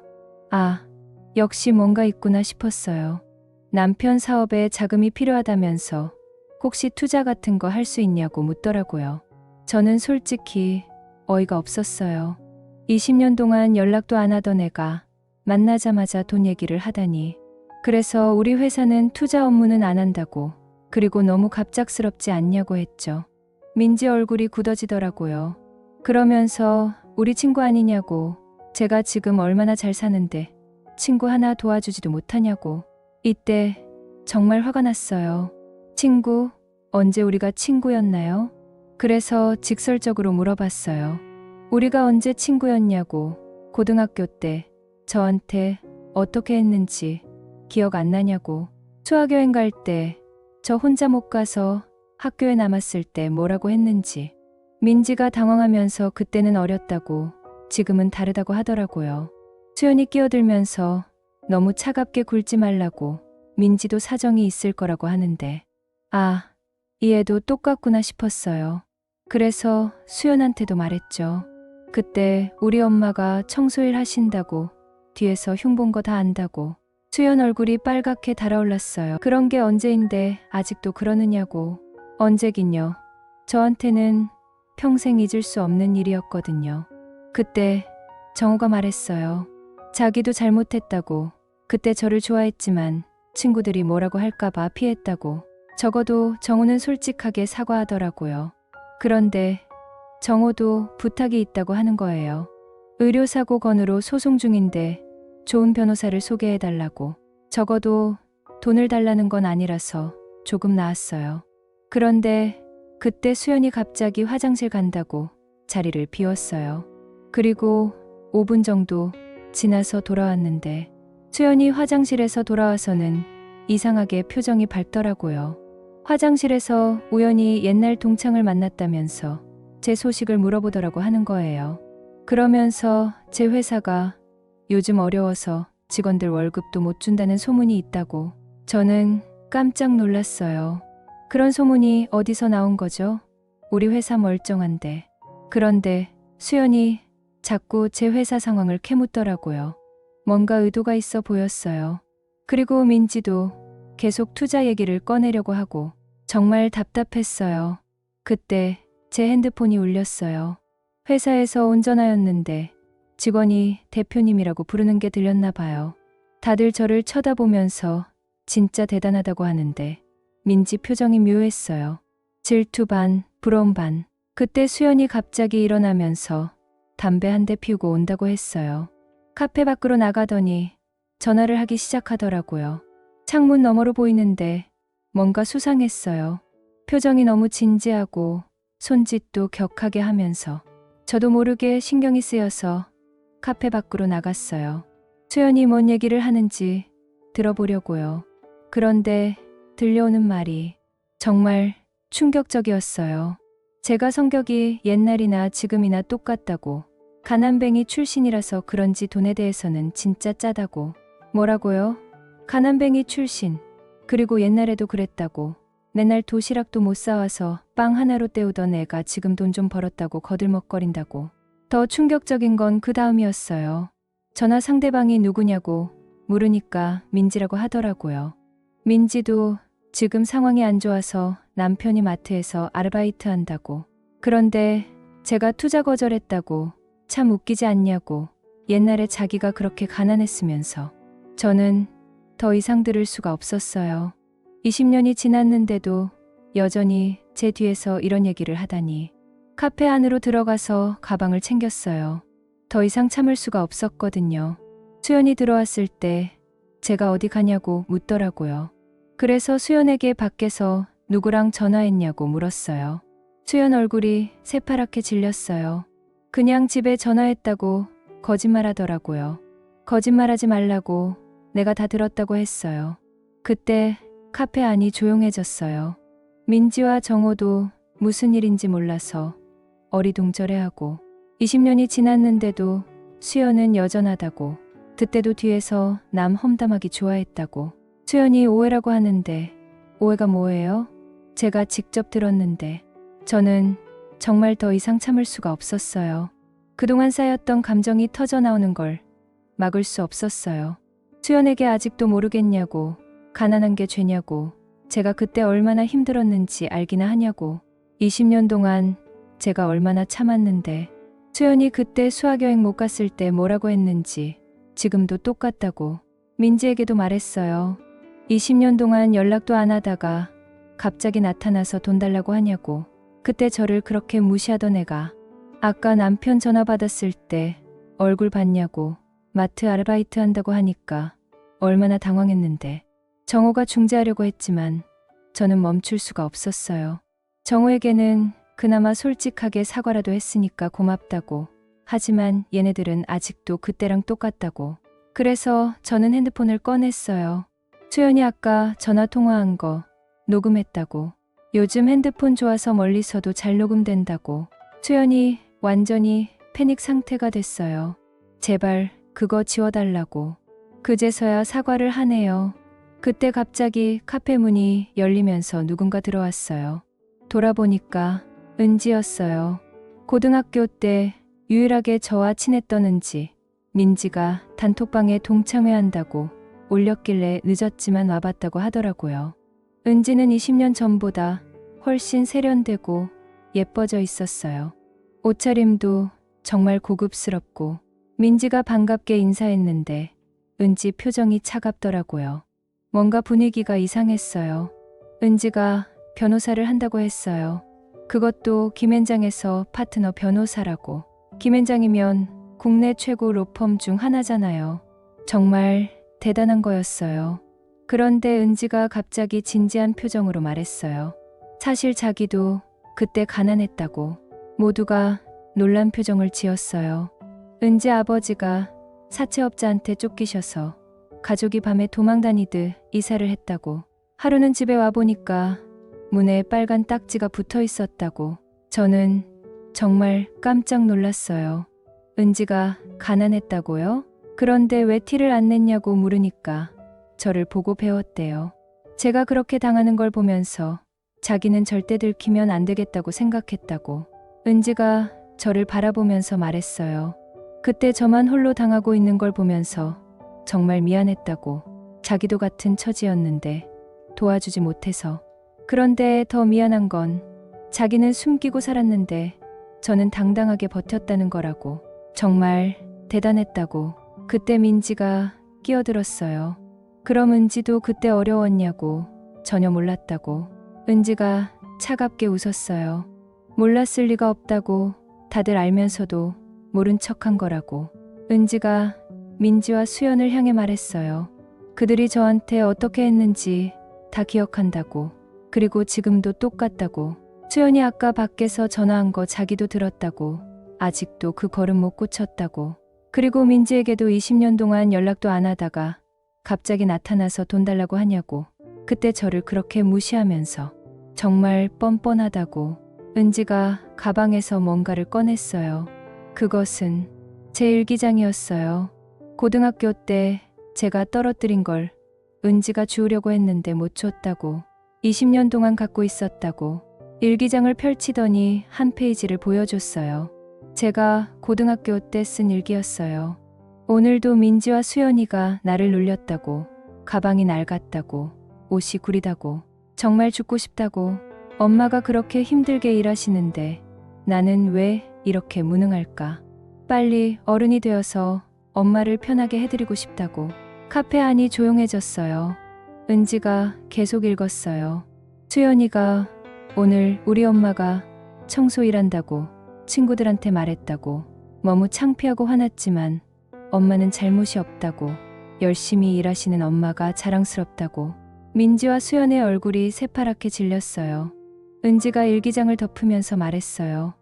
아, 역시 뭔가 있구나 싶었어요. 남편 사업에 자금이 필요하다면서 혹시 투자 같은 거 할 수 있냐고 묻더라고요. 저는 솔직히 어이가 없었어요. 20년 동안 연락도 안 하던 애가 만나자마자 돈 얘기를 하다니. 그래서 우리 회사는 투자 업무는 안 한다고, 그리고 너무 갑작스럽지 않냐고 했죠. 민지 얼굴이 굳어지더라고요. 그러면서 우리 친구 아니냐고, 제가 지금 얼마나 잘 사는데 친구 하나 도와주지도 못하냐고. 이때 정말 화가 났어요. 친구? 언제 우리가 친구였나요? 그래서 직설적으로 물어봤어요. 우리가 언제 친구였냐고. 고등학교 때 저한테 어떻게 했는지 기억 안 나냐고. 수학여행 갈 때 저 혼자 못 가서 학교에 남았을 때 뭐라고 했는지. 민지가 당황하면서 그때는 어렸다고, 지금은 다르다고 하더라고요. 수연이 끼어들면서 너무 차갑게 굴지 말라고, 민지도 사정이 있을 거라고 하는데, 아, 이 애도 똑같구나 싶었어요. 그래서 수연한테도 말했죠. 그때 우리 엄마가 청소일 하신다고 뒤에서 흉본 거 다 안다고. 수연 얼굴이 빨갛게 달아올랐어요. 그런 게 언제인데 아직도 그러느냐고. 언제긴요. 저한테는 평생 잊을 수 없는 일이었거든요. 그때 정우가 말했어요. 자기도 잘못했다고. 그때 저를 좋아했지만 친구들이 뭐라고 할까봐 피했다고. 적어도 정우는 솔직하게 사과하더라고요. 그런데 정우도 부탁이 있다고 하는 거예요. 의료사고 건으로 소송 중인데 좋은 변호사를 소개해달라고. 적어도 돈을 달라는 건 아니라서 조금 나았어요. 그런데 그때 수연이 갑자기 화장실 간다고 자리를 비웠어요. 그리고 5분 정도 지나서 돌아왔는데 수연이 화장실에서 돌아와서는 이상하게 표정이 밝더라고요. 화장실에서 우연히 옛날 동창을 만났다면서 제 소식을 물어보더라고 하는 거예요. 그러면서 제 회사가 요즘 어려워서 직원들 월급도 못 준다는 소문이 있다고. 저는 깜짝 놀랐어요. 그런 소문이 어디서 나온 거죠? 우리 회사 멀쩡한데. 그런데 수연이 자꾸 제 회사 상황을 캐묻더라고요. 뭔가 의도가 있어 보였어요. 그리고 민지도 계속 투자 얘기를 꺼내려고 하고. 정말 답답했어요. 그때 제 핸드폰이 울렸어요. 회사에서 온 전화였는데 직원이 대표님이라고 부르는 게 들렸나 봐요. 다들 저를 쳐다보면서 진짜 대단하다고 하는데 민지 표정이 묘했어요. 질투 반, 부러움 반. 그때 수연이 갑자기 일어나면서 담배 한 대 피우고 온다고 했어요. 카페 밖으로 나가더니 전화를 하기 시작하더라고요. 창문 너머로 보이는데 뭔가 수상했어요. 표정이 너무 진지하고 손짓도 격하게 하면서. 저도 모르게 신경이 쓰여서 카페 밖으로 나갔어요. 수연이 뭔 얘기를 하는지 들어보려고요. 그런데 들려오는 말이 정말 충격적이었어요. 제가 성격이 옛날이나 지금이나 똑같다고. 가난뱅이 출신이라서 그런지 돈에 대해서는 진짜 짜다고. 뭐라고요? 가난뱅이 출신. 그리고 옛날에도 그랬다고. 맨날 도시락도 못 사와서 빵 하나로 때우던 애가 지금 돈 좀 벌었다고 거들먹거린다고. 더 충격적인 건 그 다음이었어요. 전화 상대방이 누구냐고 물으니까 민지라고 하더라고요. 민지도 지금 상황이 안 좋아서 남편이 마트에서 아르바이트 한다고. 그런데 제가 투자 거절했다고. 참 웃기지 않냐고. 옛날에 자기가 그렇게 가난했으면서. 저는 더 이상 들을 수가 없었어요. 20년이 지났는데도 여전히 제 뒤에서 이런 얘기를 하다니. 카페 안으로 들어가서 가방을 챙겼어요. 더 이상 참을 수가 없었거든요. 수연이 들어왔을 때 제가 어디 가냐고 묻더라고요. 그래서 수연에게 밖에서 누구랑 전화했냐고 물었어요. 수연 얼굴이 새파랗게 질렸어요. 그냥 집에 전화했다고 거짓말하더라고요. 거짓말하지 말라고 내가 다 들었다고 했어요. 그때 카페 안이 조용해졌어요. 민지와 정호도 무슨 일인지 몰라서 어리둥절해하고. 20년이 지났는데도 수연은 여전하다고. 그때도 뒤에서 남 험담하기 좋아했다고. 수연이 오해라고 하는데 오해가 뭐예요? 제가 직접 들었는데 저는 정말 더 이상 참을 수가 없었어요. 그동안 쌓였던 감정이 터져 나오는 걸 막을 수 없었어요. 수연에게 아직도 모르겠냐고, 가난한 게 죄냐고, 제가 그때 얼마나 힘들었는지 알기나 하냐고, 20년 동안 제가 얼마나 참았는데, 수연이 그때 수학여행 못 갔을 때 뭐라고 했는지 지금도 똑같다고 민지에게도 말했어요. 20년 동안 연락도 안 하다가 갑자기 나타나서 돈 달라고 하냐고, 그때 저를 그렇게 무시하던 애가 아까 남편 전화 받았을 때 얼굴 봤냐고, 마트 아르바이트 한다고 하니까 얼마나 당황했는데, 정호가 중재하려고 했지만 저는 멈출 수가 없었어요. 정호에게는 그나마 솔직하게 사과라도 했으니까 고맙다고, 하지만 얘네들은 아직도 그때랑 똑같다고. 그래서 저는 핸드폰을 꺼냈어요. 수연이 아까 전화 통화한 거 녹음했다고. 요즘 핸드폰 좋아서 멀리서도 잘 녹음된다고. 수연이 완전히 패닉 상태가 됐어요. 제발 그거 지워달라고. 그제서야 사과를 하네요. 그때 갑자기 카페 문이 열리면서 누군가 들어왔어요. 돌아보니까 은지였어요. 고등학교 때 유일하게 저와 친했던 은지. 민지가 단톡방에 동창회 한다고 올렸길래 늦었지만 와봤다고 하더라고요. 은지는 20년 전보다 훨씬 세련되고 예뻐져 있었어요. 옷차림도 정말 고급스럽고. 민지가 반갑게 인사했는데 은지 표정이 차갑더라고요. 뭔가 분위기가 이상했어요. 은지가 변호사를 한다고 했어요. 그것도 김앤장에서 파트너 변호사라고. 김앤장이면 국내 최고 로펌 중 하나잖아요. 정말 대단한 거였어요. 그런데 은지가 갑자기 진지한 표정으로 말했어요. 사실 자기도 그때 가난했다고. 모두가 놀란 표정을 지었어요. 은지 아버지가 사채업자한테 쫓기셔서 가족이 밤에 도망다니듯 이사를 했다고. 하루는 집에 와보니까 문에 빨간 딱지가 붙어 있었다고. 저는 정말 깜짝 놀랐어요. 은지가 가난했다고요? 그런데 왜 티를 안 냈냐고 물으니까 저를 보고 배웠대요. 제가 그렇게 당하는 걸 보면서 자기는 절대 들키면 안 되겠다고 생각했다고. 은지가 저를 바라보면서 말했어요. 그때 저만 홀로 당하고 있는 걸 보면서 정말 미안했다고. 자기도 같은 처지였는데 도와주지 못해서. 그런데 더 미안한 건 자기는 숨기고 살았는데 저는 당당하게 버텼다는 거라고. 정말 대단했다고. 그때 민지가 끼어들었어요. 그럼 은지도 그때 어려웠냐고. 전혀 몰랐다고. 은지가 차갑게 웃었어요. 몰랐을 리가 없다고. 다들 알면서도 모른 척한 거라고. 은지가 민지와 수연을 향해 말했어요. 그들이 저한테 어떻게 했는지 다 기억한다고. 그리고 지금도 똑같다고. 수연이 아까 밖에서 전화한 거 자기도 들었다고. 아직도 그 걸음 못 고쳤다고. 그리고 민지에게도 20년 동안 연락도 안 하다가 갑자기 나타나서 돈 달라고 하냐고. 그때 저를 그렇게 무시하면서. 정말 뻔뻔하다고. 은지가 가방에서 뭔가를 꺼냈어요. 그것은 제 일기장이었어요. 고등학교 때 제가 떨어뜨린 걸 은지가 주우려고 했는데 못 줬다고. 20년 동안 갖고 있었다고. 일기장을 펼치더니 한 페이지를 보여줬어요. 제가 고등학교 때 쓴 일기였어요. 오늘도 민지와 수연이가 나를 놀렸다고. 가방이 낡았다고. 옷이 구리다고. 정말 죽고 싶다고. 엄마가 그렇게 힘들게 일하시는데 나는 왜 이렇게 무능할까. 빨리 어른이 되어서 엄마를 편하게 해드리고 싶다고. 카페 안이 조용해졌어요. 은지가 계속 읽었어요. 수연이가 오늘 우리 엄마가 청소 일한다고 친구들한테 말했다고. 너무 창피하고 화났지만 엄마는 잘못이 없다고. 열심히 일하시는 엄마가 자랑스럽다고. 민지와 수연의 얼굴이 새파랗게 질렸어요. 은지가 일기장을 덮으면서 말했어요.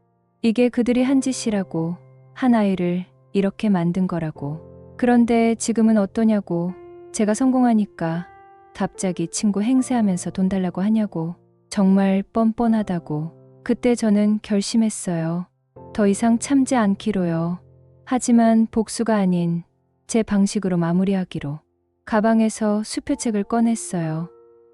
이게 그들이 한 짓이라고. 한 아이를 이렇게 만든 거라고. 그런데 지금은 어떠냐고. 제가 성공하니까 갑자기 친구 행세하면서 돈 달라고 하냐고. 정말 뻔뻔하다고. 그때 저는 결심했어요. 더 이상 참지 않기로요. 하지만 복수가 아닌 제 방식으로 마무리하기로. 가방에서 수표책을 꺼냈어요.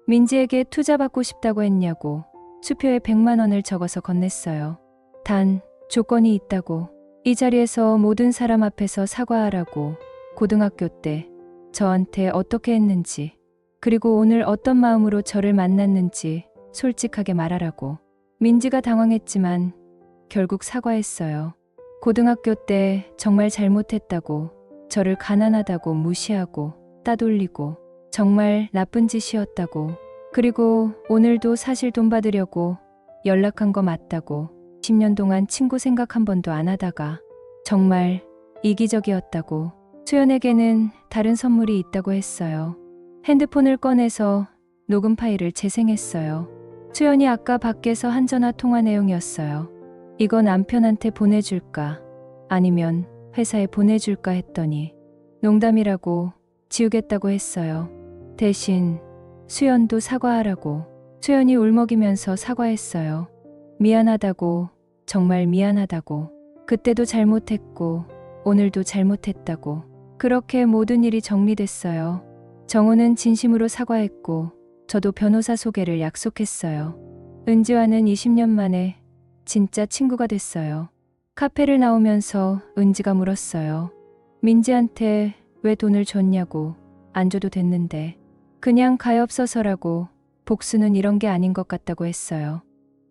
민지에게 투자받고 싶다고 했냐고. 수표에 100만 원을 적어서 건넸어요. 단 조건이 있다고. 이 자리에서 모든 사람 앞에서 사과하라고 고등학교 때 저한테 어떻게 했는지, 그리고 오늘 어떤 마음으로 저를 만났는지 솔직하게 말하라고. 민지가 당황했지만 결국 사과했어요. 고등학교 때 정말 잘못했다고, 저를 가난하다고 무시하고 따돌리고 정말 나쁜 짓이었다고, 그리고 오늘도 사실 돈 받으려고 연락한 거 맞다고, 10년 동안 친구 생각 한 번도 안 하다가 정말 이기적이었다고, 수연에게는 다른 선물이 있다고 했어요. 핸드폰을 꺼내서 녹음 파일을 재생했어요. 수연이 아까 밖에서 한 전화 통화 내용이었어요. 이거 남편한테 보내줄까? 아니면 회사에 보내줄까 했더니 농담이라고 지우겠다고 했어요. 대신 수연도 사과하라고. 수연이 울먹이면서 사과했어요. 미안하다고, 정말 미안하다고. 그때도 잘못했고 오늘도 잘못했다고. 그렇게 모든 일이 정리됐어요. 정우는 진심으로 사과했고 저도 변호사 소개를 약속했어요. 은지와는 20년 만에 진짜 친구가 됐어요. 카페를 나오면서 은지가 물었어요. 민지한테 왜 돈을 줬냐고. 안 줘도 됐는데. 그냥 가엾어서라고. 복수는 이런 게 아닌 것 같다고 했어요.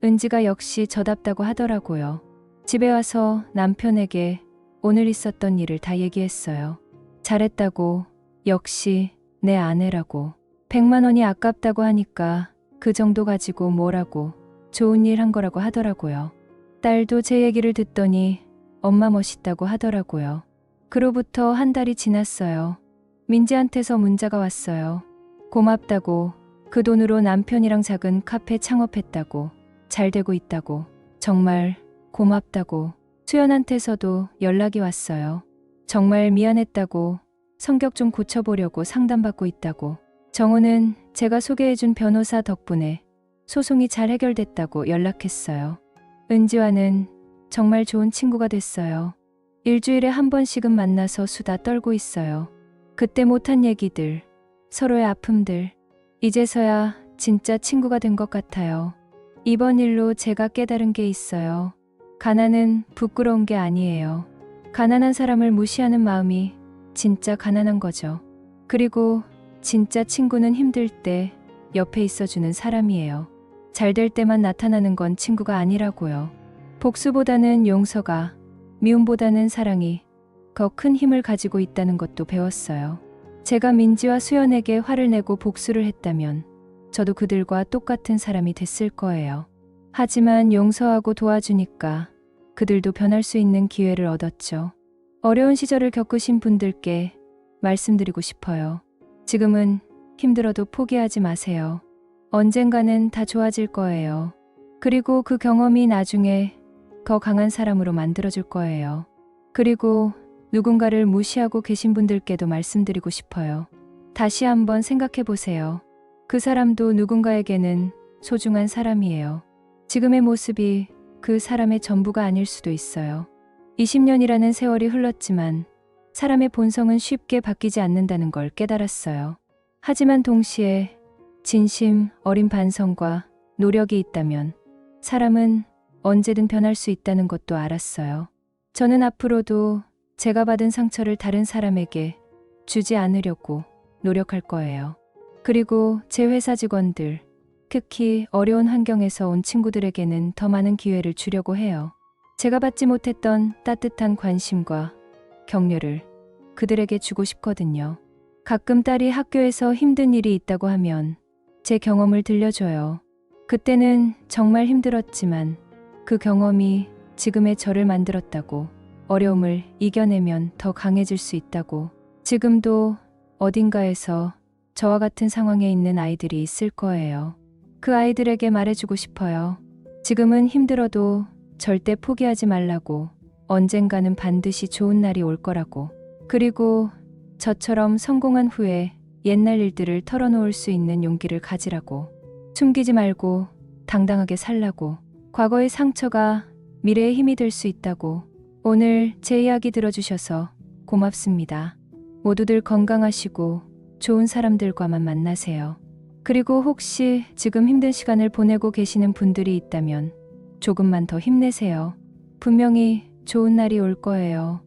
은지가 역시 저답다고 하더라고요. 집에 와서 남편에게 오늘 있었던 일을 다 얘기했어요. 잘했다고, 역시 내 아내라고. 100만 원이 아깝다고 하니까 그 정도 가지고 뭐라고, 좋은 일 한 거라고 하더라고요. 딸도 제 얘기를 듣더니 엄마 멋있다고 하더라고요. 그로부터 한 달이 지났어요. 민지한테서 문자가 왔어요. 고맙다고, 그 돈으로 남편이랑 작은 카페 창업했다고, 잘 되고 있다고, 정말 고맙다고. 수연한테서도 연락이 왔어요. 정말 미안했다고, 성격 좀 고쳐보려고 상담받고 있다고. 정우는 제가 소개해준 변호사 덕분에 소송이 잘 해결됐다고 연락했어요. 은지와는 정말 좋은 친구가 됐어요. 일주일에 한 번씩은 만나서 수다 떨고 있어요. 그때 못한 얘기들, 서로의 아픔들, 이제서야 진짜 친구가 된 것 같아요. 이번 일로 제가 깨달은 게 있어요. 가난은 부끄러운 게 아니에요. 가난한 사람을 무시하는 마음이 진짜 가난한 거죠. 그리고 진짜 친구는 힘들 때 옆에 있어주는 사람이에요. 잘 될 때만 나타나는 건 친구가 아니라고요. 복수보다는 용서가, 미움보다는 사랑이 더 큰 힘을 가지고 있다는 것도 배웠어요. 제가 민지와 수연에게 화를 내고 복수를 했다면 저도 그들과 똑같은 사람이 됐을 거예요. 하지만 용서하고 도와주니까 그들도 변할 수 있는 기회를 얻었죠. 어려운 시절을 겪으신 분들께 말씀드리고 싶어요. 지금은 힘들어도 포기하지 마세요. 언젠가는 다 좋아질 거예요. 그리고 그 경험이 나중에 더 강한 사람으로 만들어줄 거예요. 그리고 누군가를 무시하고 계신 분들께도 말씀드리고 싶어요. 다시 한번 생각해 보세요. 그 사람도 누군가에게는 소중한 사람이에요. 지금의 모습이 그 사람의 전부가 아닐 수도 있어요. 20년이라는 세월이 흘렀지만 사람의 본성은 쉽게 바뀌지 않는다는 걸 깨달았어요. 하지만 동시에 진심 어린 반성과 노력이 있다면 사람은 언제든 변할 수 있다는 것도 알았어요. 저는 앞으로도 제가 받은 상처를 다른 사람에게 주지 않으려고 노력할 거예요. 그리고 제 회사 직원들, 특히 어려운 환경에서 온 친구들에게는 더 많은 기회를 주려고 해요. 제가 받지 못했던 따뜻한 관심과 격려를 그들에게 주고 싶거든요. 가끔 딸이 학교에서 힘든 일이 있다고 하면 제 경험을 들려줘요. 그때는 정말 힘들었지만 그 경험이 지금의 저를 만들었다고, 어려움을 이겨내면 더 강해질 수 있다고. 지금도 어딘가에서 저와 같은 상황에 있는 아이들이 있을 거예요. 그 아이들에게 말해주고 싶어요. 지금은 힘들어도 절대 포기하지 말라고. 언젠가는 반드시 좋은 날이 올 거라고. 그리고 저처럼 성공한 후에 옛날 일들을 털어놓을 수 있는 용기를 가지라고. 숨기지 말고 당당하게 살라고. 과거의 상처가 미래의 힘이 될 수 있다고. 오늘 제 이야기 들어주셔서 고맙습니다. 모두들 건강하시고 좋은 사람들과만 만나세요. 그리고 혹시 지금 힘든 시간을 보내고 계시는 분들이 있다면 조금만 더 힘내세요. 분명히 좋은 날이 올 거예요.